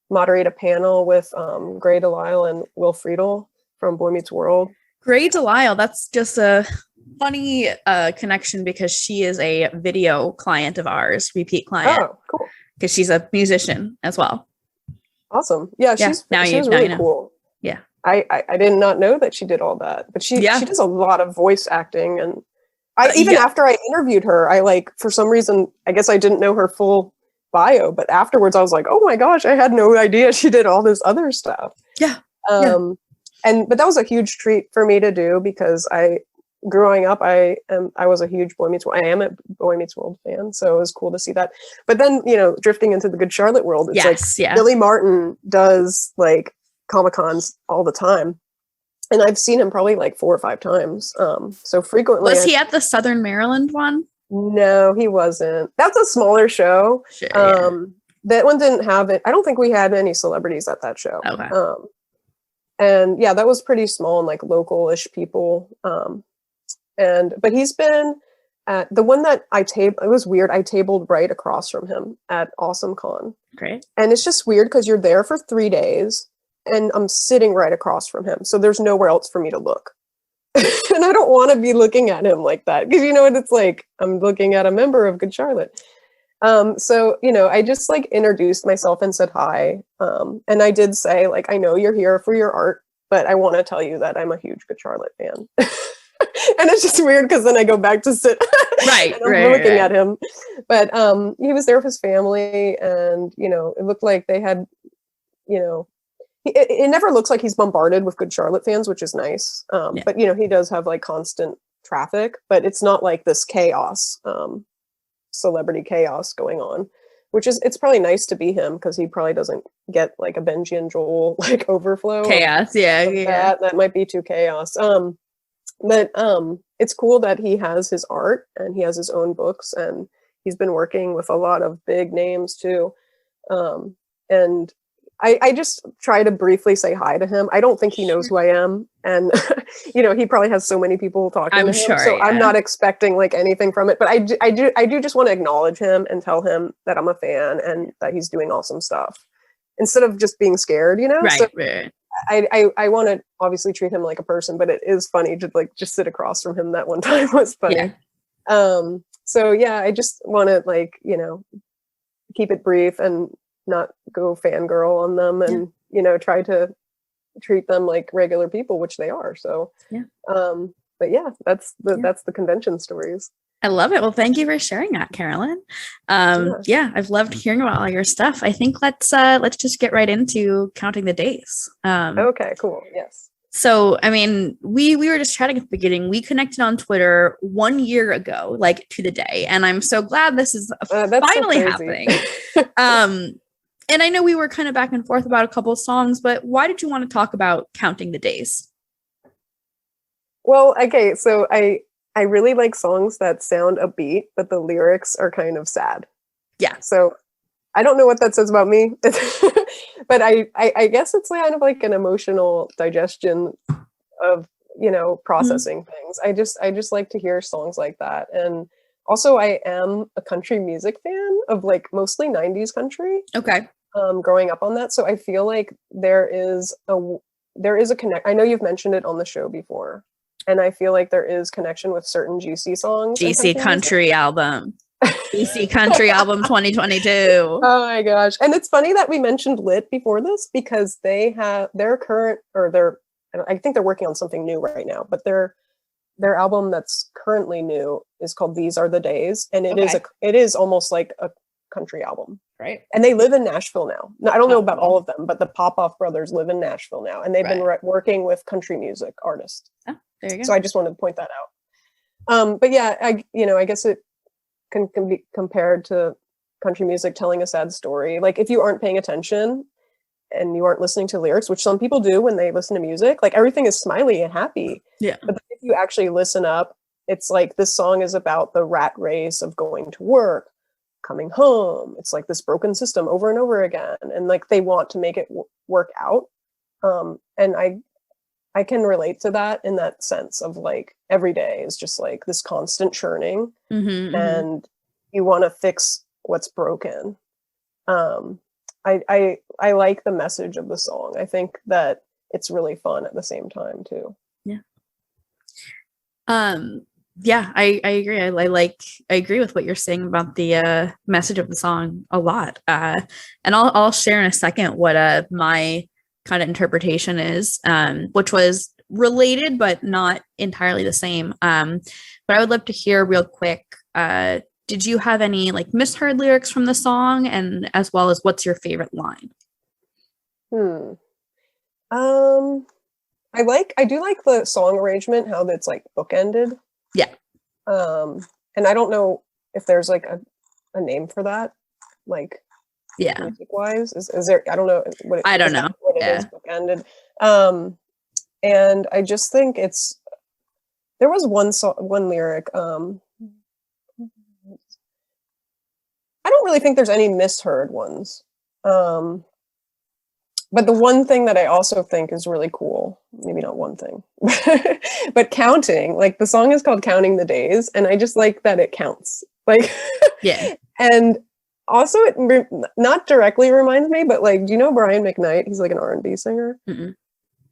moderate a panel with Gray Delisle and Will Friedle from Boy Meets World. Gray Delisle, that's just a funny connection because she is a video client of ours, repeat client. Oh, cool. Because she's a musician as well. Awesome. Yeah, she's really cool. Yeah. I did not know that she did all that, but she does a lot of voice acting, and after I interviewed her, I like, for some reason, I guess I didn't know her full bio, but afterwards I was like, oh my gosh, I had no idea she did all this other stuff. Yeah. But that was a huge treat for me to do, because growing up, I was a huge Boy Meets World. I am a Boy Meets World fan, so it was cool to see that. But then, drifting into the Good Charlotte world, it's Billy Martin does like Comic-Cons all the time. And I've seen him probably like 4 or 5 times. So frequently. Was he at the Southern Maryland one? No, he wasn't. That's a smaller show. Sure, that one didn't have it. I don't think we had any celebrities at that show. Okay. And yeah, that was pretty small and like local-ish people. But he's been at the one that it was weird. I tabled right across from him at Awesome Con. Great. And it's just weird because you're there for 3 days and I'm sitting right across from him. So there's nowhere else for me to look. And I don't want to be looking at him like that, because you know what it's like? I'm looking at a member of Good Charlotte. So, I just like introduced myself and said hi. And I did say, like, I know you're here for your art, but I want to tell you that I'm a huge Good Charlotte fan. And it's just weird because then I go back to sit right, and I'm looking at him. But he was there with his family, and it looked like they had, it never looks like he's bombarded with Good Charlotte fans, which is nice. But he does have like constant traffic, but it's not like this chaos, celebrity chaos going on, it's probably nice to be him, because he probably doesn't get like a Benji and Joel like overflow chaos. Yeah. That might be too chaos. But it's cool that he has his art and he has his own books, and he's been working with a lot of big names too. And I just try to briefly say hi to him. I don't think he knows who I am, and he probably has so many people talking to him, sure, so yeah. I'm not expecting like anything from it. But I do just want to acknowledge him and tell him that I'm a fan and that he's doing awesome stuff, instead of just being scared. Right, so right. I want to obviously treat him like a person, but it is funny to like just sit across from him. That one time was funny. Yeah. So yeah, I just want to like keep it brief and not go fangirl on them, and try to treat them like regular people, which they are. So but yeah, that's the convention stories. I love it. Well, thank you for sharing that, Carolyn. Yeah, I've loved hearing about all your stuff. I think let's just get right into counting the days. Okay, cool. Yes. So, I mean, we were just chatting at the beginning. We connected on Twitter 1 year ago, like to the day, and I'm so glad this is finally happening. And I know we were kind of back and forth about a couple of songs, but why did you want to talk about counting the days? Well, okay, so I really like songs that sound upbeat, but the lyrics are kind of sad. Yeah. So I don't know what that says about me, but I guess it's kind of like an emotional digestion of, processing things. I just like to hear songs like that. And also I am a country music fan of like mostly 90s country. Okay. Growing up on that. So I feel like there is a connect. I know you've mentioned it on the show before. And I feel like there is connection with certain GC songs. GC country album. GC country album 2022. Oh my gosh. And it's funny that we mentioned Lit before this, because they have their current, I think they're working on something new right now, but their album that's currently new is called These Are the Days. And it is almost like a country album. Right. And they live in Nashville now. I don't know about all of them, but the Popoff brothers live in Nashville now, and they've been working with country music artists. Oh, there you go. So I just wanted to point that out. But yeah, I guess it can be compared to country music telling a sad story. Like if you aren't paying attention and you aren't listening to lyrics, which some people do when they listen to music, like everything is smiley and happy. Yeah. But if you actually listen up, it's like this song is about the rat race of going to work, coming home. It's like this broken system over and over again, and like they want to make it work out. And I can relate to that in that sense of like every day is just like this constant churning, and you want to fix what's broken. I like the message of the song. I think that it's really fun at the same time too. Yeah, I agree. I agree with what you're saying about the message of the song a lot. And I'll share in a second what my kind of interpretation is, which was related but not entirely the same. But I would love to hear real quick. Did you have any like misheard lyrics from the song, and as well as what's your favorite line? I do like the song arrangement, how that's like bookended. Yeah. And I don't know if there's like a name for that, like music wise. Is there? I don't know what it, I don't know what it is bookended. And I just think there was one lyric. I don't really think there's any misheard ones. But the one thing that I also think is really cool, maybe not one thing, but counting, like the song is called Counting the Days, and I just like that it counts. Like, yeah. And also it not directly reminds me, but like, do you know Brian McKnight? He's like an R&B singer. Mm-mm.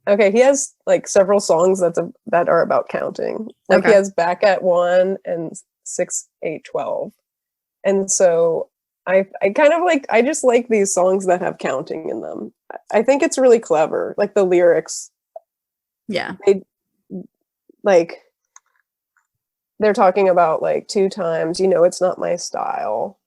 Okay, he has like several songs that are about counting. Like he has Back at 1 and 6, 8, 12. And so I kind of like, I just like these songs that have counting in them. I think it's really clever. Like the lyrics. Yeah. They're talking about like 2 times, it's not my style.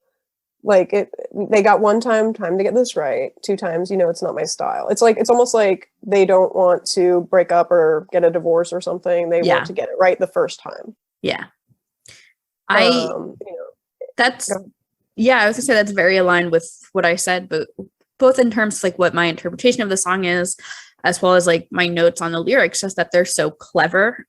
Like they got 1 time to get this right. 2 times, it's not my style. It's like, it's almost like they don't want to break up or get a divorce or something. They want to get it right the first time. Yeah. I was gonna say that's very aligned with what I said, but both in terms of like what my interpretation of the song is, as well as like my notes on the lyrics, just that they're so clever.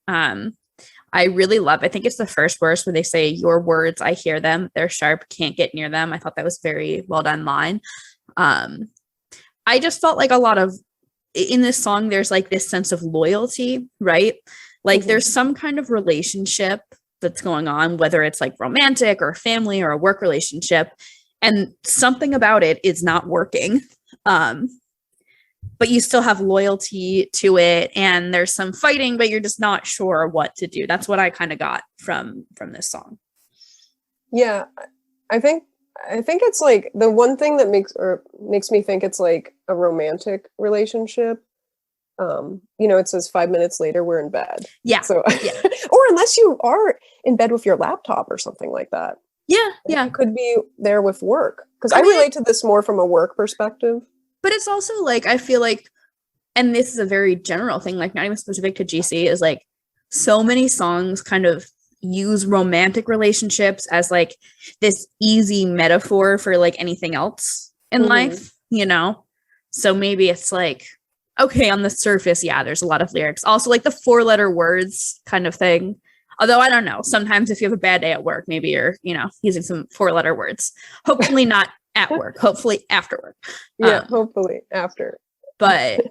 I really love, I think it's the first verse where they say, your words, I hear them, they're sharp, can't get near them. I thought that was very well done line. I just felt like a lot of, in this song, there's like this sense of loyalty, right? Like there's some kind of relationship that's going on, whether it's like romantic or family or a work relationship, and something about it is not working. But you still have loyalty to it, and there's some fighting, but you're just not sure what to do. That's what I kind of got from this song. Yeah, I think it's like the one thing that makes me think it's like a romantic relationship. It says 5 minutes later we're in bed. Yeah. So yeah. Or unless you are in bed with your laptop or something like that. Yeah. Yeah. You could be there with work. Because I relate to this more from a work perspective. But it's also like, I feel like, and this is a very general thing, like not even specific to GC, is like so many songs kind of use romantic relationships as like this easy metaphor for like anything else in life, So maybe it's like, okay, on the surface, yeah, there's a lot of lyrics. Also like the 4-letter words kind of thing. Although I don't know, sometimes if you have a bad day at work, maybe you're, using some 4-letter words. Hopefully not at work, hopefully after work. Yeah, hopefully after. But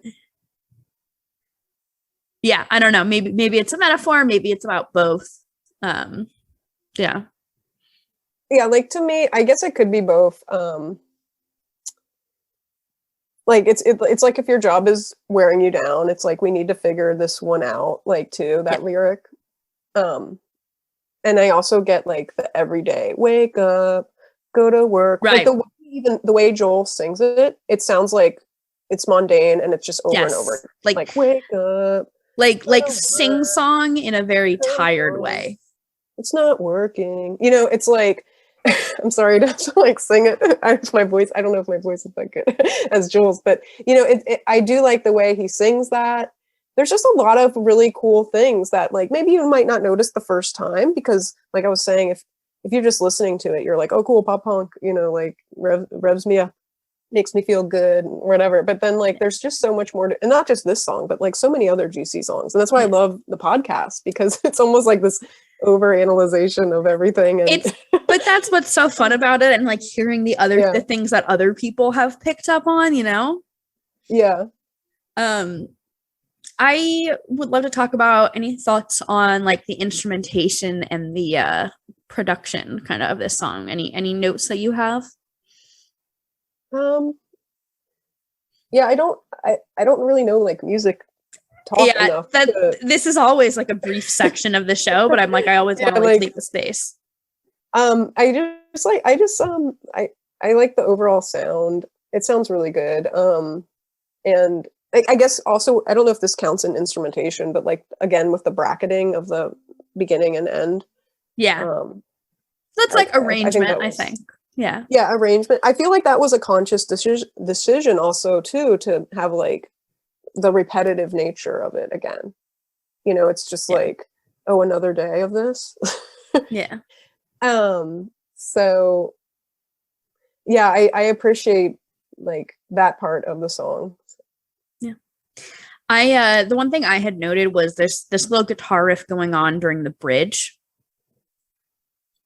yeah, I don't know. Maybe it's a metaphor, maybe it's about both. Yeah. Yeah, like to me, I guess it could be both. Like it's like if your job is wearing you down, it's like we need to figure this one out, like too, that lyric. And I also get like the everyday wake up, go to work. Right. Like even the way Joel sings it sounds like it's mundane and it's just over and over. Like wake up. Like sing song in a very tired way. It's not working. It's like I'm sorry to like sing it. My voice, I don't know if my voice is that good as Joel's, but I do like the way he sings that. There's just a lot of really cool things that like maybe you might not notice the first time, because like I was saying, if you're just listening to it, you're like, oh cool, pop punk, like revs me up, makes me feel good, whatever. But then like there's just so much more to, and not just this song, but like so many other GC songs. And that's why I love the podcast, because it's almost like this overanalyzation of everything. And but that's what's so fun about it, and like hearing the things that other people have picked up on, Yeah. I would love to talk about any thoughts on like the instrumentation and the production kind of this song. Any notes that you have? Yeah, I don't really know like music talk enough. This is always like a brief section of the show, but I'm like, I always want to like leave the space. I like the overall sound. It sounds really good. And I guess also, I don't know if this counts in instrumentation, but like, again, with the bracketing of the beginning and end. Yeah. That's like arrangement, I think. Yeah. Yeah, arrangement. I feel like that was a conscious decision also, too, to have like the repetitive nature of it again. It's just like, oh, another day of this. Yeah. So, yeah, I appreciate like that part of the song. The one thing I had noted was there's this little guitar riff going on during the bridge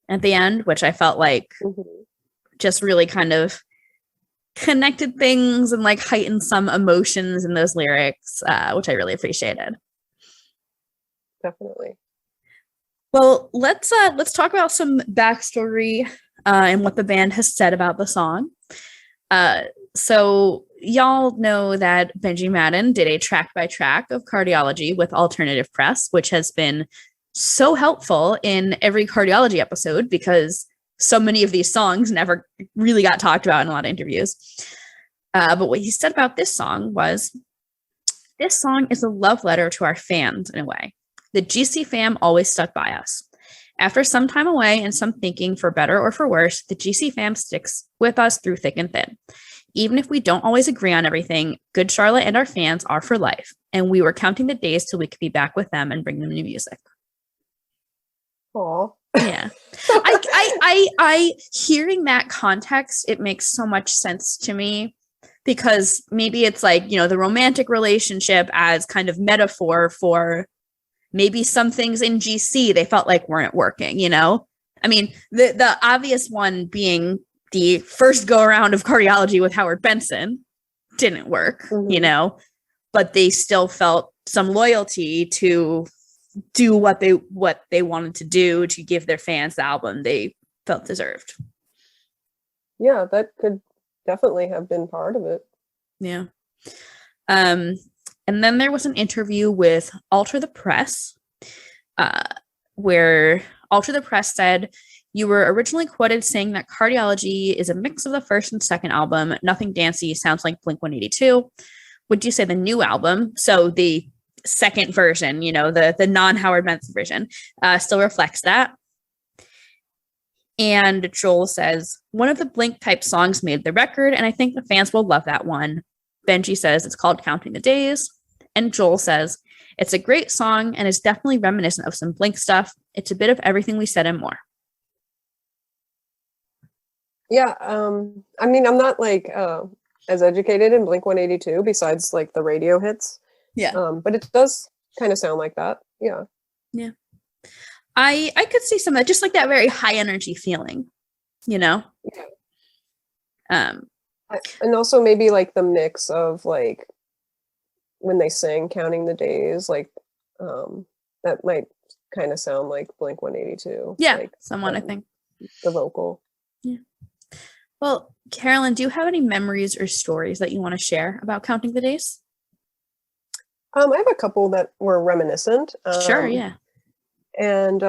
at the end, which I felt like just really kind of connected things and like heightened some emotions in those lyrics, which I really appreciated. Definitely. Well, let's talk about some backstory and what the band has said about the song. So y'all know that Benji Madden did a track by track of Cardiology with Alternative Press, which has been so helpful in every Cardiology episode because so many of these songs never really got talked about in a lot of interviews. But what he said about this song was, this song is a love letter to our fans in a way. The GC fam always stuck by us. After some time away and some thinking for better or for worse, the GC fam sticks with us through thick and thin. Even if we don't always agree on everything, Good Charlotte and our fans are for life, and we were counting the days till we could be back with them and bring them new music. Aw. Yeah. I hearing that context, it makes so much sense to me, because maybe it's like, the romantic relationship as kind of metaphor for maybe some things in GC they felt like weren't working, you know? I mean, the obvious one being the first go around of Cardiology with Howard Benson didn't work, you know, but they still felt some loyalty to do what they wanted to do to give their fans the album they felt deserved. Yeah, that could definitely have been part of it. Yeah. And then there was an interview with Alter the Press, where Alter the Press said, "You were originally quoted saying that Cardiology is a mix of the first and second album. Nothing Dancy sounds like Blink-182. Would you say the new album," so the second version, you know, the non-Howard Benson version, still reflects that? And Joel says, "One of the Blink type songs made the record, and I think the fans will love that one." Benji says it's called Counting the Days. And Joel says, "It's a great song and is definitely reminiscent of some Blink stuff. It's a bit of everything we said and more." Yeah, I mean, I'm not like as educated in Blink-182 besides like the radio hits. Yeah. But it does kind of sound like that. Yeah. Yeah. I could see some of that, just like that very high energy feeling, you know? Yeah. And also maybe like the mix of like when they sing Counting the Days, like that might kind of sound like Blink-182. Yeah, like, someone I think. The vocal. Yeah. Well, Carolyn, do you have any memories or stories that you want to share about Counting the Days? I have a couple that were reminiscent. Sure, yeah. And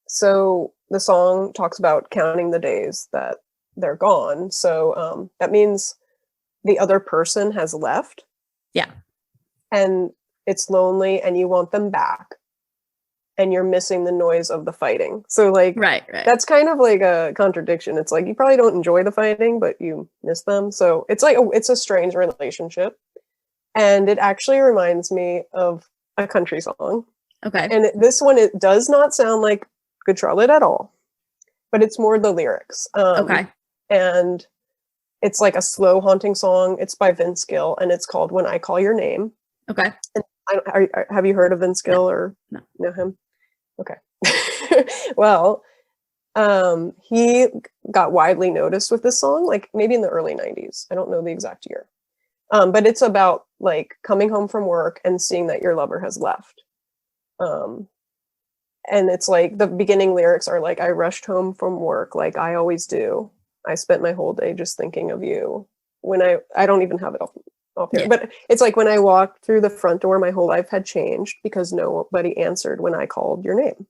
so the song talks about counting the days that they're gone. So that means the other person has left. Yeah. And it's lonely and you want them back. And you're missing the noise of the fighting. So like, right. That's kind of like a contradiction. It's like, you probably don't enjoy the fighting, but you miss them. So it's like, it's a strange relationship. And it actually reminds me of a country song. Okay. And this one, it does not sound like Good Charlotte at all, but it's more the lyrics. Okay. And it's like a slow, haunting song. It's by Vince Gill, and it's called When I Call Your Name. Okay. And have you heard of Vince Gill or know him? Okay. Well, he got widely noticed with this song, like maybe in the early 90s. I don't know the exact year. But it's about like coming home from work and seeing that your lover has left. And it's like the beginning lyrics are like, "I rushed home from work like I always do. I spent my whole day just thinking of you. When I don't even have it off here, but it's like, when I walked through the front door, my whole life had changed because nobody answered when I called your name."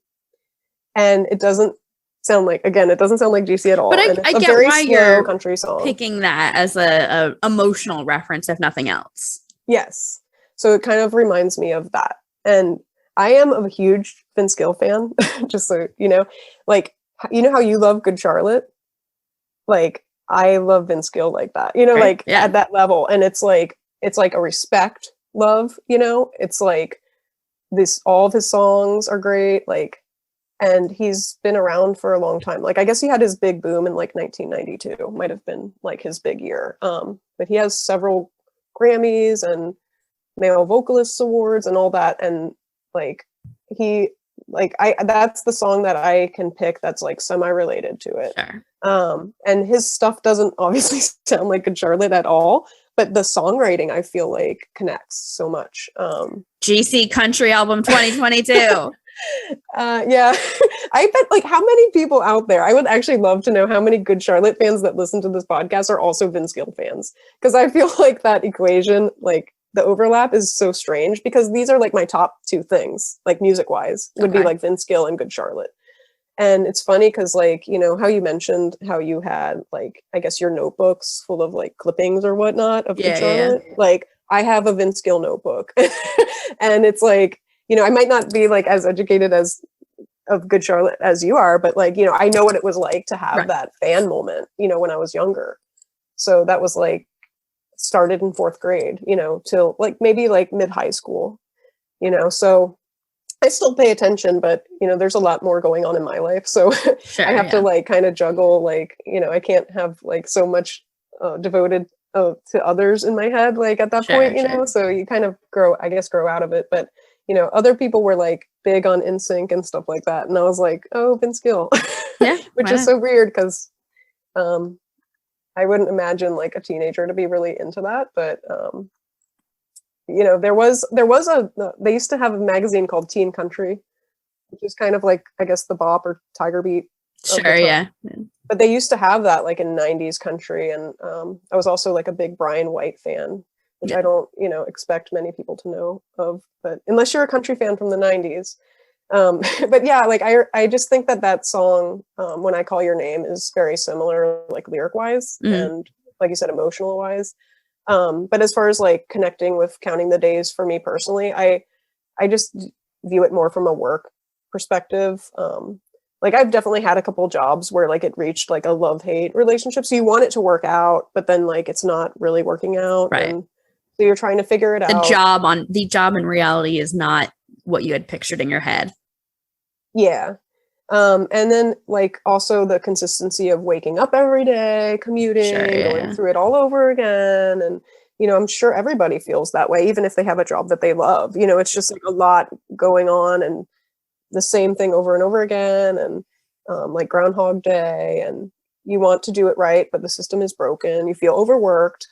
And it doesn't sound like, again, it doesn't sound like GC at all. But and I it's get a very why slow you're country song. Picking that as a emotional reference, if nothing else. Yes. So it kind of reminds me of that. And I am a huge Vince Gill fan, just so you know. Like, you know how you love Good Charlotte? Like, I love Vince Gill like that, you know, right. like at that level. And it's like a respect love, you know. It's like all of his songs are great, like, and he's been around for a long time. Like, I guess he had his big boom in like 1992, might have been like his big year. But he has several Grammys and Male Vocalists Awards and all that. And like, that's the song that I can pick that's like semi-related to it. Sure. And his stuff doesn't obviously sound like Good Charlotte at all, but the songwriting I feel like connects so much. GC Country Album 2022. Yeah. I bet, like, how many people out there, I would actually love to know how many Good Charlotte fans that listen to this podcast are also Vince Gill fans. Because I feel like that equation, like, the overlap is so strange, because these are like my top two things, like music wise, would be like Vince Gill and Good Charlotte. And it's funny because, like, you know, how you mentioned how you had, like, I guess your notebooks full of like clippings or whatnot of Good Charlotte. Yeah. Like, I have a Vince Gill notebook. And it's like, you know, I might not be like as educated of Good Charlotte as you are, but like, you know, I know what it was like to have that fan moment, you know, when I was younger. So that was like, started in 4th grade, you know, till like maybe like mid high school, you know. So I still pay attention, but you know, there's a lot more going on in my life. So I have to like kind of juggle, like, you know, I can't have like so much devoted to others in my head, like at that point, you know. So you kind of grow out of it. But other people were like big on NSYNC and stuff like that. And I was like, oh, Vince Gill, Yeah, which is so weird because I wouldn't imagine like a teenager to be really into that. But, they used to have a magazine called Teen Country, which is kind of like, I guess, the Bop or Tiger Beat. Sure, yeah. But they used to have that like in 90s country. And I was also like a big Brian White fan, which I don't, expect many people to know of, but unless you're a country fan from the 90s. But yeah, like I just think that song, When I Call Your Name, is very similar, like lyric wise and like you said, emotional wise. But as far as like connecting with Counting the Days for me personally, I just view it more from a work perspective. Like I've definitely had a couple jobs where like it reached like a love-hate relationship. So you want it to work out, but then like it's not really working out. Right. And so you're trying to figure it out. The job in reality is not what you had pictured in your head. Yeah. And then like also the consistency of waking up every day, commuting, going through it all over again. And, I'm sure everybody feels that way, even if they have a job that they love. It's just like a lot going on and the same thing over and over again. And like Groundhog Day, and you want to do it right, but the system is broken. You feel overworked.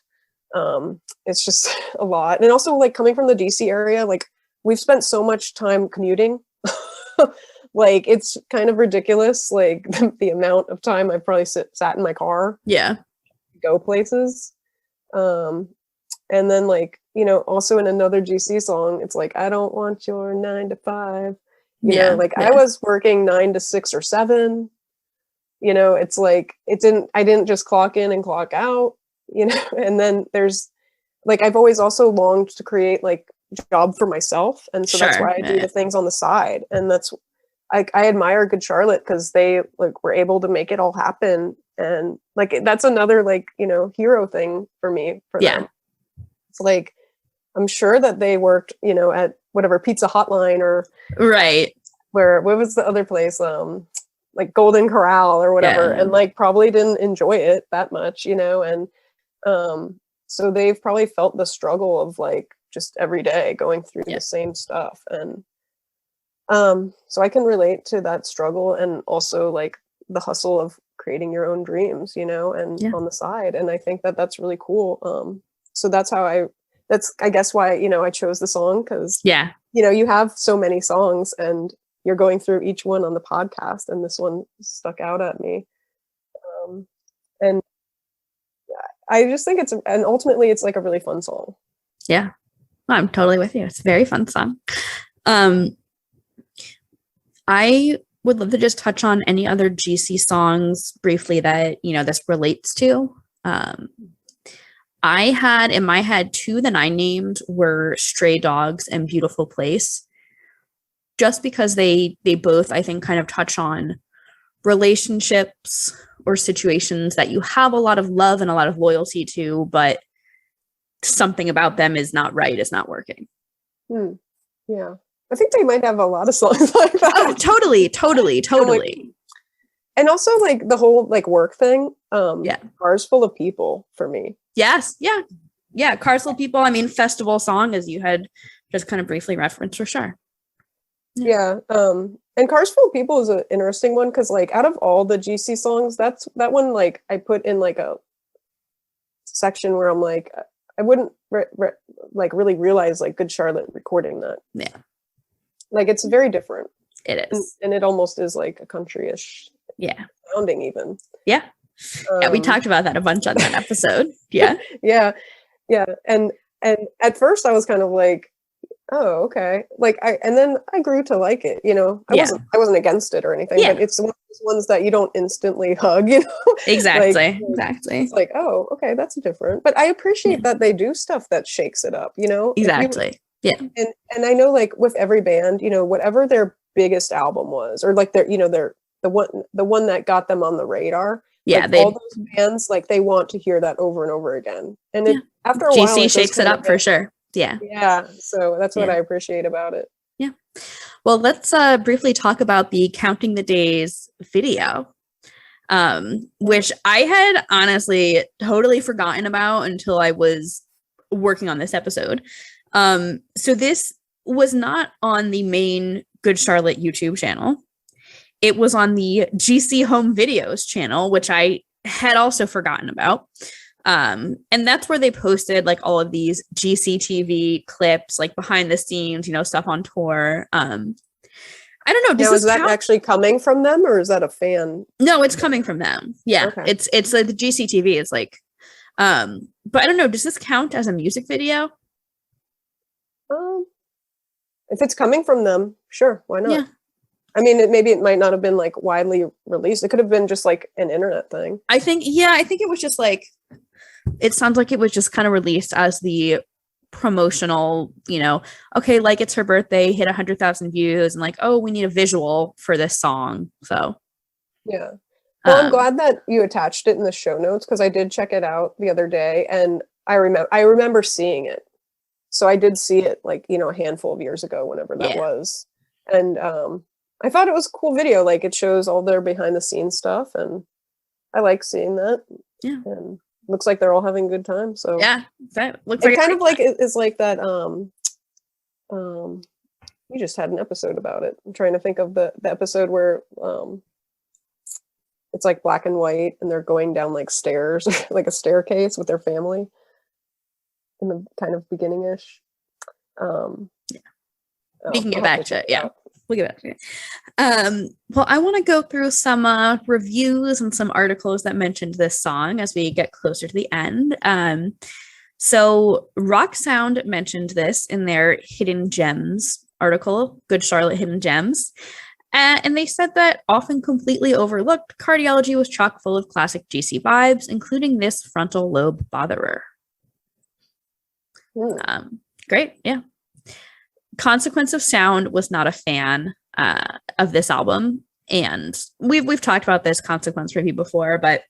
It's just a lot. And also like coming from the DC area, like we've spent so much time commuting. Like it's kind of ridiculous, like the amount of time I've probably sat in my car. Yeah. Go places. And then like, also in another GC song, it's like, I don't want your 9 to 5. I was working 9 to 6 or 7. It's like I didn't just clock in and clock out, and then there's like I've always also longed to create like job for myself. And so that's why I do the things on the side. And that's I admire Good Charlotte because they like were able to make it all happen. And like that's another like, hero thing for me for them. It's like I'm sure that they worked, at whatever Pizza Hotline or what was the other place? Like Golden Corral or whatever, and like probably didn't enjoy it that much, and so they've probably felt the struggle of like just every day going through the same stuff. And so I can relate to that struggle and also like the hustle of creating your own dreams, and on the side. And I think that that's really cool. So that's I guess why, I chose the song because, you have so many songs and you're going through each one on the podcast, and this one stuck out at me. And I just think and ultimately it's like a really fun song. Yeah, I'm totally with you. It's a very fun song. I would love to just touch on any other GC songs briefly that, this relates to. I had in my head 2 that I named were Stray Dogs and Beautiful Place, just because they both, I think, kind of touch on relationships or situations that you have a lot of love and a lot of loyalty to, but something about them is not right, is not working. Yeah. I think they might have a lot of songs like that. Oh, totally. And also like the whole like work thing. Cars Full of People for me. Yes. Yeah. Cars Full of People. I mean, festival song, as you had just kind of briefly referenced, for sure. Yeah. And Cars Full of People is an interesting one because like out of all the GC songs, that one like I put in like a section where I'm like I wouldn't like really realize like Good Charlotte recording that. Yeah. Like it's very different. It is. And it almost is like a country-ish sounding even. Yeah. We talked about that a bunch on that episode. Yeah. Yeah. And at first I was kind of like, oh, okay. Like and then I grew to like it, I wasn't against it or anything, but it's one of those ones that you don't instantly hug, Exactly. It's like, oh, okay, that's different. But I appreciate that they do stuff that shakes it up, Exactly. And I know like with every band, whatever their biggest album was, or like their the one that got them on the radar. Yeah, like, all those bands like they want to hear that over and over again. And after a while, GC shakes it up for sure. Yeah. So that's what I appreciate about it. Yeah. Well, let's briefly talk about the Counting the Days video, which I had honestly totally forgotten about until I was working on this episode. So this was not on the main Good Charlotte YouTube channel. It was on the GC Home Videos channel, which I had also forgotten about. And that's where they posted like all of these GCTV clips, like behind the scenes, stuff on tour. I don't know. Now, is that actually coming from them, or is that a fan? No, it's coming from them. Yeah, okay. It's like the GCTV is like, but I don't know. Does this count as a music video? If it's coming from them, sure, why not? Yeah. I mean, maybe it might not have been like widely released. It could have been just like an internet thing. I think it was just like, it sounds like it was just kind of released as the promotional, okay, like it's her birthday, hit 100,000 views, and like, oh, we need a visual for this song. So, yeah. Well, I'm glad that you attached it in the show notes, because I did check it out the other day, and I remember seeing it. So I did see it like, a handful of years ago, whenever that was. And I thought it was a cool video. Like, it shows all their behind the scenes stuff, and I like seeing that. Yeah. And looks like they're all having a good time. So yeah, that looks like kind of like it's like that. We just had an episode about it. I'm trying to think of the episode where it's like black and white, and they're going down like stairs, like a staircase with their family in the kind of beginning-ish. We can get back to it. Yeah. We'll get back to it. Well, I want to go through some reviews and some articles that mentioned this song as we get closer to the end. So Rock Sound mentioned this in their Hidden Gems article, Good Charlotte Hidden Gems. And they said that often completely overlooked, Cardiology was chock full of classic GC vibes, including this frontal lobe botherer. Great. Yeah. Consequence of Sound was not a fan of this album, and we've talked about this Consequence review before, but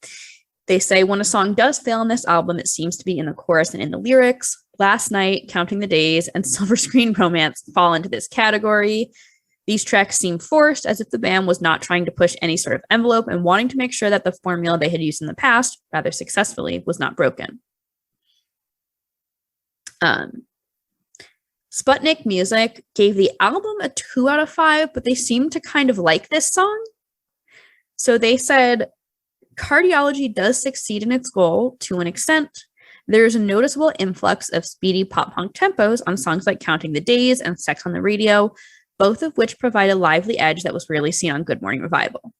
they say when a song does fail on this album, it seems to be in the chorus and in the lyrics. Last Night, Counting the Days, and Silver Screen Romance fall into this category. These tracks seem forced, as if the band was not trying to push any sort of envelope and wanting to make sure that the formula they had used in the past, rather successfully, was not broken. Sputnik Music gave the album a 2 out of 5, but they seemed to kind of like this song. So they said, Cardiology does succeed in its goal to an extent. There is a noticeable influx of speedy pop-punk tempos on songs like Counting the Days and Sex on the Radio, both of which provide a lively edge that was rarely seen on Good Morning Revival.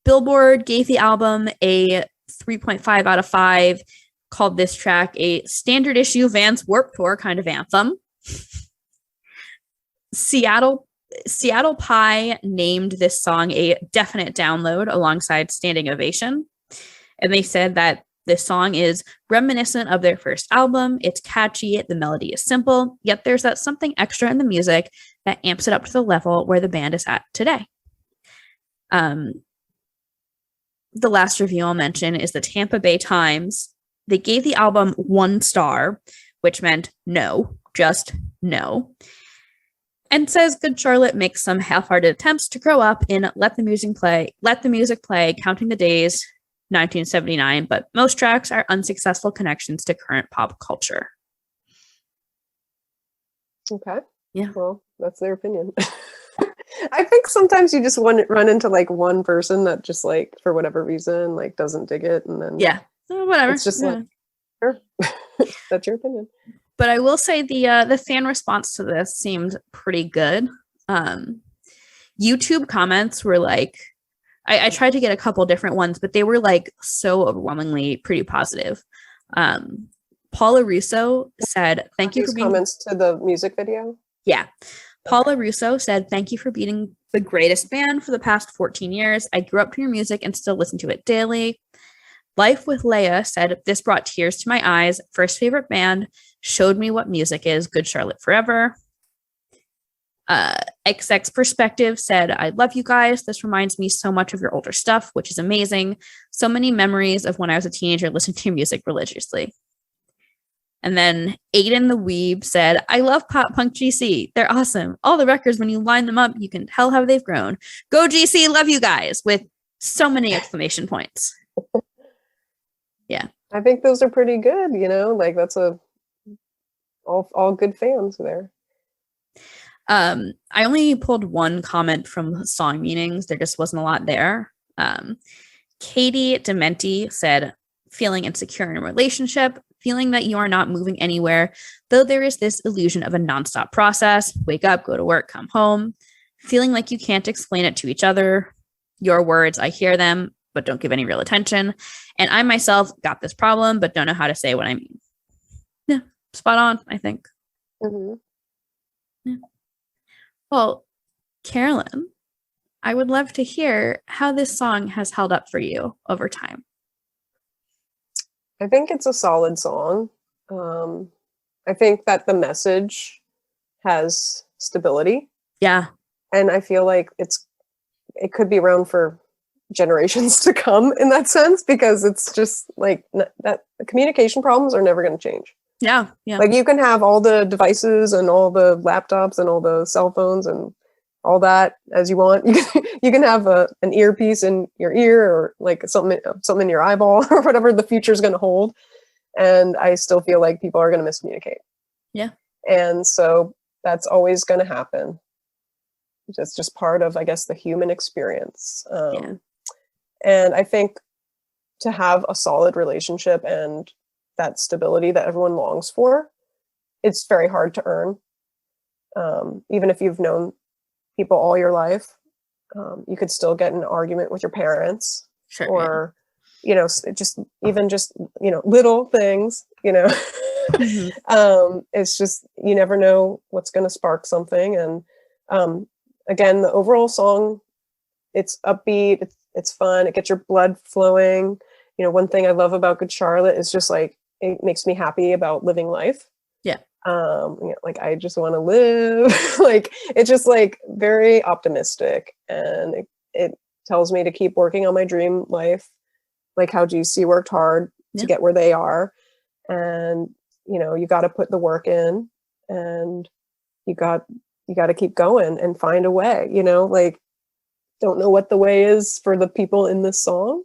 Billboard gave the album a 3.5 out of 5, called this track a standard issue Vans Warped Tour kind of anthem. Seattle Pie named this song a definite download alongside Standing Ovation. And they said that this song is reminiscent of their first album. It's catchy, the melody is simple, yet there's that something extra in the music that amps it up to the level where the band is at today. The last review I'll mention is the Tampa Bay Times. They gave the album 1 star, which meant no, just no. And says Good Charlotte makes some half-hearted attempts to grow up in Let the Music Play, Counting the Days, 1979, but most tracks are unsuccessful connections to current pop culture. Okay. Yeah. Well, that's their opinion. I think sometimes you just run into like one person that just like, for whatever reason, like doesn't dig it, and then whatever. It's just like, sure, that's your opinion. But I will say the fan response to this seemed pretty good. YouTube comments were like, I tried to get a couple different ones, but they were like so overwhelmingly pretty positive. Paula Russo said, "Thank you for being..." Comments to the music video. Yeah. Paula Russo said, "Thank you for being the greatest band for the past 14 years. I grew up to your music and still listen to it daily." Life with Leia said, "This brought tears to my eyes. First favorite band, showed me what music is. Good Charlotte forever." XX Perspective said, "I love you guys. This reminds me so much of your older stuff, which is amazing. So many memories of when I was a teenager listening to your music religiously." And then Aiden the Weeb said, "I love pop punk GC. They're awesome. All the records, when you line them up, you can tell how they've grown. Go GC, love you guys," with so many exclamation points. Yeah. I think those are pretty good, like that's a all good fans there. I only pulled one comment from song meanings. There just wasn't a lot there. Katie Dementi said, feeling insecure in a relationship, feeling that you are not moving anywhere, though there is this illusion of a nonstop process. Wake up, go to work, come home. Feeling like you can't explain it to each other. Your words, I hear them, but don't give any real attention. And I myself got this problem, but don't know how to say what I mean. Yeah, spot on, I think. Mm-hmm. Yeah. Well, Carolyn, I would love to hear how this song has held up for you over time. I think it's a solid song. I think that the message has stability. Yeah. And I feel like it could be around for generations to come in that sense, because it's just like that the communication problems are never going to change. Yeah. Yeah. Like you can have all the devices and all the laptops and all the cell phones and all that as you want. You can have an earpiece in your ear, or like something in your eyeball, or whatever the future is going to hold. And I still feel like people are going to miscommunicate. Yeah. And so that's always going to happen. It's just part of, I guess, the human experience. And I think to have a solid relationship and that stability that everyone longs for, it's very hard to earn. Even if you've known people all your life, you could still get in an argument with your parents, sure, or just little things, Mm-hmm. It's just, you never know what's going to spark something. And again, the overall song, it's upbeat, it's fun, it gets your blood flowing. One thing I love about Good Charlotte is just like, it makes me happy about living life. Yeah. Like I just want to live. Like it's just like very optimistic, and it tells me to keep working on my dream life, like how GC worked hard to get where they are. And you got to put the work in, and you got to keep going and find a way. Like, don't know what the way is for the people in this song.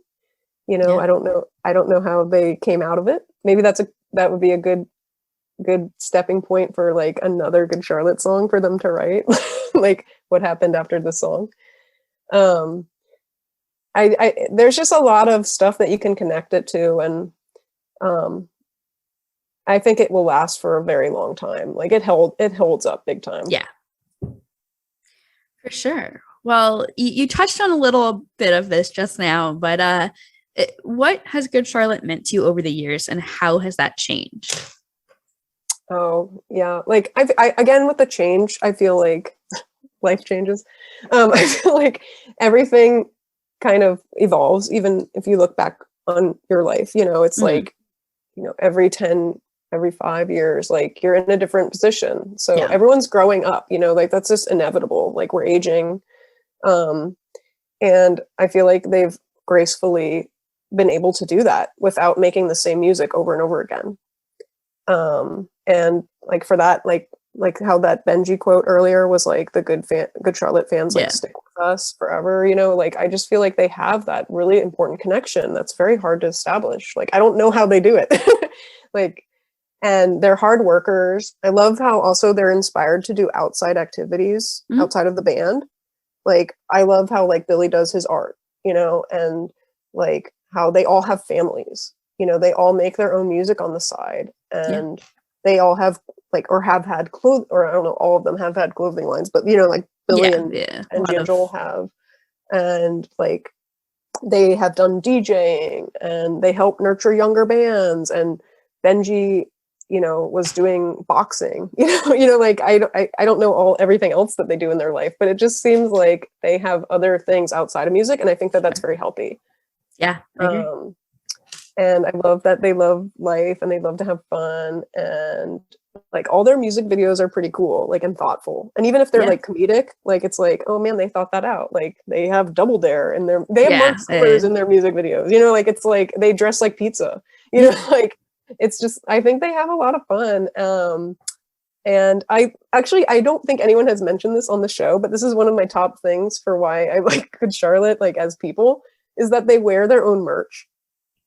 I don't know how they came out of it. Maybe that would be a good stepping point for like another Good Charlotte song for them to write. Like what happened after the song. There's just a lot of stuff that you can connect it to, and I think it will last for a very long time. Like it holds up big time. Yeah, for sure. Well, you touched on a little bit of this just now, but what has Good Charlotte meant to you over the years, and how has that changed? Oh yeah, like I again with the change, I feel like life changes. I feel like everything kind of evolves, even if you look back on your life. It's like every 5 years, like you're in a different position. So everyone's growing up. Like that's just inevitable. Like we're aging, and I feel like they've gracefully been able to do that without making the same music over and over again. And like for that, like how that Benji quote earlier was like, the Good Charlotte fans like stick with us forever. Like I just feel like they have that really important connection that's very hard to establish. Like I don't know how they do it. Like, and they're hard workers. I love how also they're inspired to do outside activities outside of the band. Like I love how like Billy does his art, and like how they all have families. They all make their own music on the side, and they all have like, or have had or I don't know, all of them have had clothing lines, but like Billy and Joel have, and like they have done DJing, and they help nurture younger bands, and Benji, was doing boxing, like I don't know everything else that they do in their life, but it just seems like they have other things outside of music, and I think that that's very healthy. Yeah, I agree. And I love that they love life and they love to have fun, and like all their music videos are pretty cool, like, and thoughtful. And even if they're like comedic, like it's like, oh man, they thought that out. Like they have Double Dare in they have Mark Stewart in their music videos, like it's like they dress like pizza, like it's just, I think they have a lot of fun. And I don't think anyone has mentioned this on the show, but this is one of my top things for why I like Good Charlotte, like as people, is that they wear their own merch.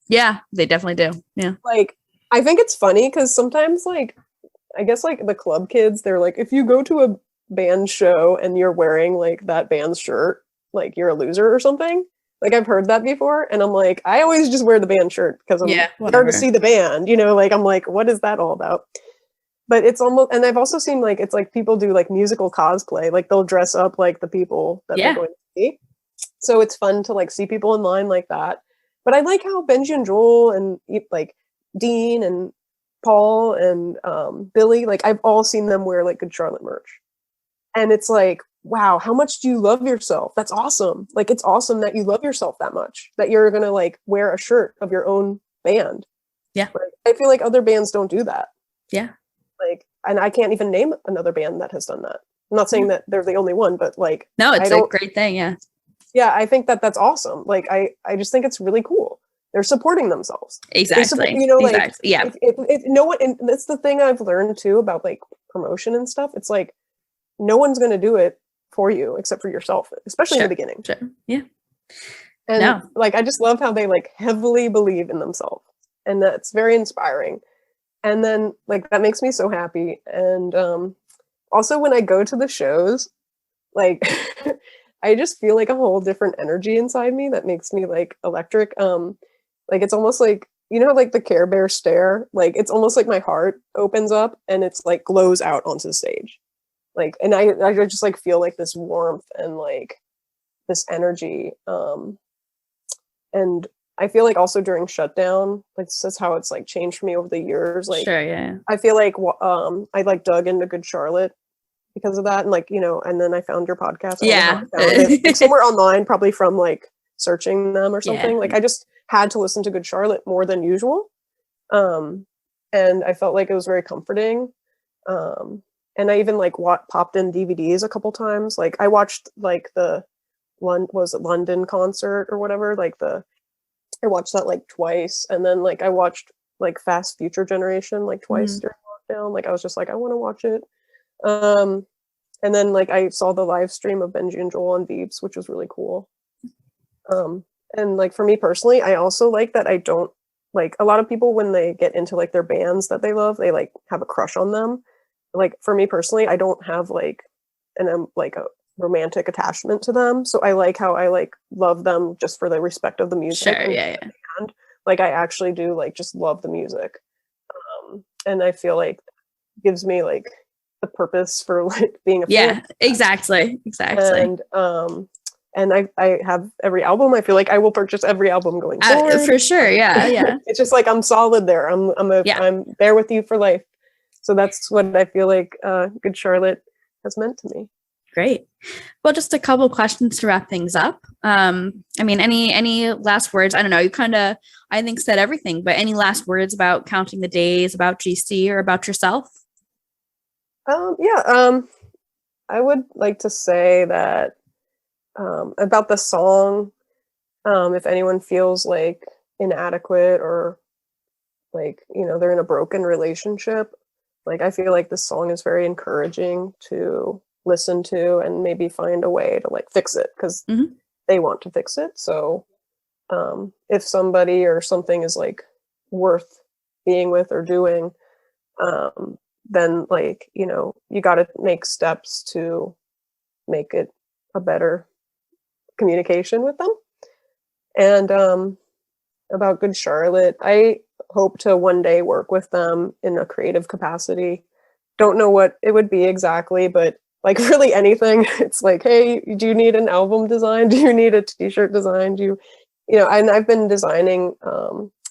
Yeah, they definitely do. Yeah. Like, I think it's funny because sometimes like I guess like the club kids, they're like, if you go to a band show and you're wearing like that band's shirt, like you're a loser or something. Like I've heard that before, and I'm like, I always just wear the band shirt because I'm there to see the band, you know, like I'm like, what is that all about? But it's almost, and I've also seen like, it's like people do like musical cosplay, like they'll dress up like the people that they're going to see. So it's fun to like see people in line like that. But I like how Benji and Joel and like Dean and Paul and Billy, like I've all seen them wear like Good Charlotte merch. And it's like, wow, how much do you love yourself? That's awesome. Like, it's awesome that you love yourself that much, that you're going to like wear a shirt of your own band. Yeah. Like, I feel like other bands don't do that. Yeah. Like, and I can't even name another band that has done that. I'm not saying that they're the only one, but like, no, it's a great thing. Yeah. Yeah. I think that that's awesome. Like, I just think it's really cool. They're supporting themselves. Exactly. You know, like, exactly. Yeah. If no one, and that's the thing I've learned too about like promotion and stuff. It's like, no one's going to do it for you except for yourself, especially in the beginning. Sure. Yeah. And like, I just love how they like heavily believe in themselves, and that's very inspiring. And then like, that makes me so happy. And also when I go to the shows, like I just feel like a whole different energy inside me that makes me like electric. Like it's almost like, you know, like the Care Bear stare, like it's almost like my heart opens up and it's like glows out onto the stage. Like, and I just like feel like this warmth and like this energy. And I feel like also during shutdown, like this is how it's like changed for me over the years. Like, sure, yeah. I feel like I like dug into Good Charlotte because of that, and like, you know, and then I found your podcast. Yeah, found it. Like, somewhere online, probably from like searching them or something. Like I just had to listen to Good Charlotte more than usual, and I felt like it was very comforting. And I even like popped in DVDs a couple times. Like I watched like the London concert or whatever. Like I watched that like twice, and then like I watched like Fast Future Generation like twice during lockdown. Like I was just like, I want to watch it. And then like I saw the live stream of Benji and Joel on Veeps, which was really cool. And like for me personally, I also like that I don't like a lot of people when they get into like their bands that they love, they like have a crush on them. Like for me personally, I don't have like like a romantic attachment to them. So I like how I like love them just for the respect of the music. Sure, yeah. And like I actually do like just love the music. And I feel like it gives me like the purpose for like being a fan. Yeah, exactly. And I have every album. I feel like I will purchase every album going forward. For sure, yeah. It's just like I'm solid there. I'm there with you for life. So that's what I feel like Good Charlotte has meant to me. Great. Well, just a couple questions to wrap things up. I mean, any last words? I don't know. You kind of, I think, said everything, but any last words about counting the days, about GC, or about yourself? I would like to say that about the song, if anyone feels like inadequate or like, you know, they're in a broken relationship, like I feel like this song is very encouraging to listen to and maybe find a way to like fix it because they want to fix it. So if somebody or something is like worth being with or doing, then like, you know, you got to make steps to make it a better communication with them. And about Good Charlotte, I hope to one day work with them in a creative capacity. Don't know what it would be exactly, but like really anything. It's like, hey, do you need an album design? Do you need a t-shirt design? Do you know, and I've been designing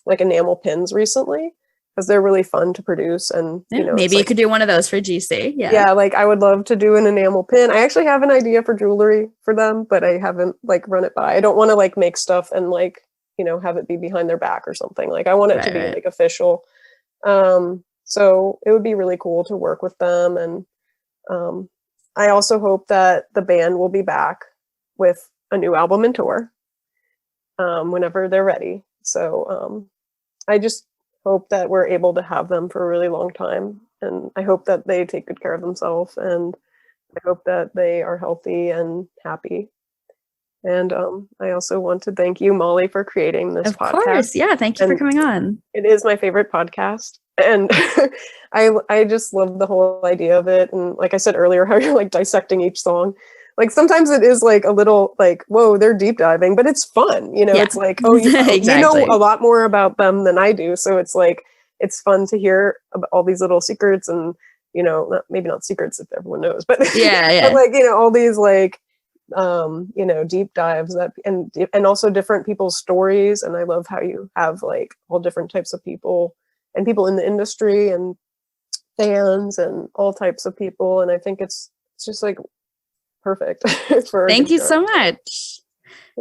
like enamel pins recently because they're really fun to produce. And you know, maybe you could do one of those for GC. Yeah, like I would love to do an enamel pin. I actually have an idea for jewelry for them, but I haven't like run it by. I don't want to like make stuff and like, you know, have it be behind their back or something. Like I want it to be like official. So it would be really cool to work with them. And I also hope that the band will be back with a new album and tour whenever they're ready. So I just hope that we're able to have them for a really long time. And I hope that they take good care of themselves. And I hope that they are healthy and happy. And I also want to thank you, Molly, for creating this podcast. Of course. Yeah. Thank you for coming on. It is my favorite podcast. And I just love the whole idea of it. And like I said earlier, how you're like dissecting each song. Like sometimes it is like a little like, whoa, they're deep diving, but it's fun. You know, it's like, oh, exactly. You know a lot more about them than I do. So it's like, it's fun to hear about all these little secrets and, you know, maybe not secrets if everyone knows, but but like, you know, all these like, you know, deep dives that and also different people's stories. And I love how you have like all different types of people and people in the industry and fans and all types of people. And I think it's just like perfect. Thank you so much.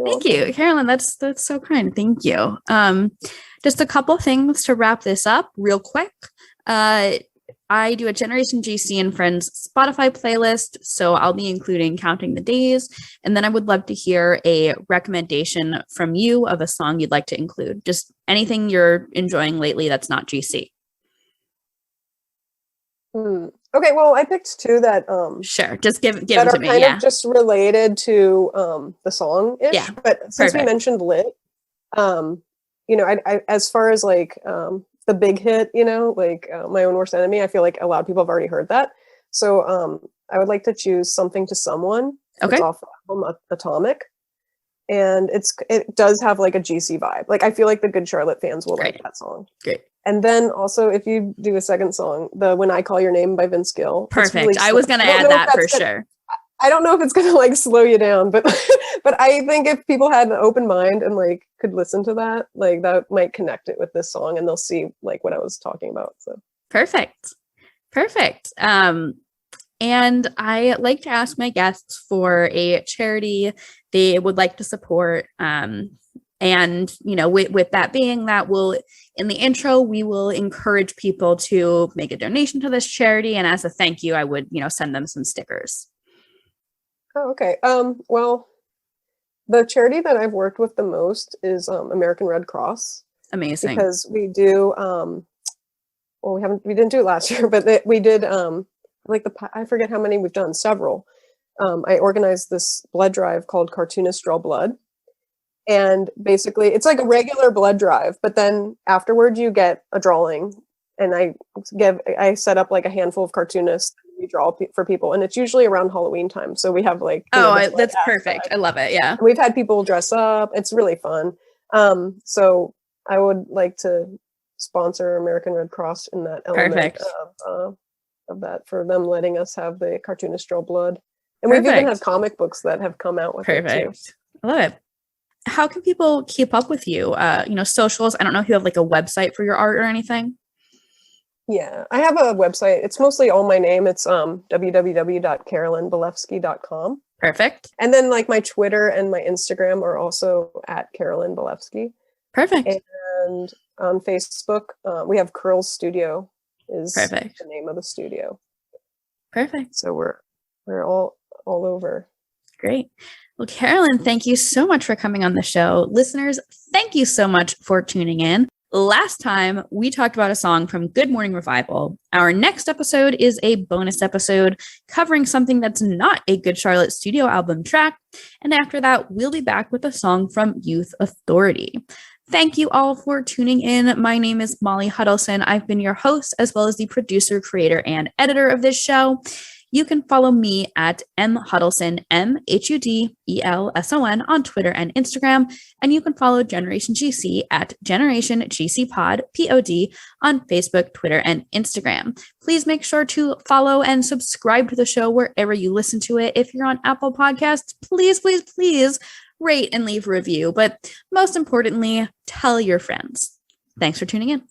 Thank you, Carolyn. That's so kind. Thank you. Just a couple things to wrap this up real quick. I do a Generation GC and Friends Spotify playlist, so I'll be including Counting the Days. And then I would love to hear a recommendation from you of a song you'd like to include. Just anything you're enjoying lately that's not GC. Okay, well, I picked two that sure, just give that it to are me. kind of just related to the song-ish. Yeah, but since we mentioned Lit, you know, I as far as like the big hit, you know, like My Own Worst Enemy, I feel like a lot of people have already heard that. So I would like to choose Something to Someone. Okay. It's off the album Atomic. And it does have like a GC vibe. Like I feel like the Good Charlotte fans will like that song. Great. And then also if you do a second song, the When I Call Your Name by Vince Gill. Perfect. Really I was gonna add that for sure. I don't know if it's gonna like slow you down, but but I think if people had an open mind and like could listen to that, like that might connect it with this song and they'll see like what I was talking about. So perfect. And I like to ask my guests for a charity they would like to support. And you know, with that being that, will in the intro we will encourage people to make a donation to this charity, and as a thank you, I would, you know, send them some stickers. Oh, okay. Well, the charity that I've worked with the most is American Red Cross. Amazing. Because we do, well, we didn't do it last year, but we did, like I forget how many we've done, several. I organized this blood drive called Cartoonists Draw Blood. And basically it's like a regular blood drive, but then afterward you get a drawing, and I set up like a handful of cartoonists. We draw for people, and it's usually around Halloween time. So we have like, that's perfect. I love it. Yeah. And we've had people dress up. It's really fun. So I would like to sponsor American Red Cross in that element of that, for them letting us have the Cartoonist Draw Blood. And we've even had comic books that have come out with it too. I love it. How can people keep up with you? You know, socials. I don't know if you have like a website for your art or anything. Yeah, I have a website. It's mostly all my name. It's www.carolynbelefski.com. Perfect. And then like my Twitter and my Instagram are also at Carolyn Belefski. Perfect. And on Facebook, we have Curls Studio is the name of the studio. Perfect. So we're all over. Great. Well, Carolyn, thank you so much for coming on the show. Listeners, thank you so much for tuning in. Last time we talked about a song from Good Morning Revival. Our next episode is a bonus episode covering something that's not a Good Charlotte studio album track. And after that, we'll be back with a song from Youth Authority. Thank you all for tuning in. My name is Molly Hudelson. I've been your host, as well as the producer, creator, and editor of this show. You can follow me at mhudelson, MHUDELSON on Twitter and Instagram. And you can follow Generation GC at Generation GC Pod, POD on Facebook, Twitter, and Instagram. Please make sure to follow and subscribe to the show wherever you listen to it. If you're on Apple Podcasts, please, please, please rate and leave a review. But most importantly, tell your friends. Thanks for tuning in.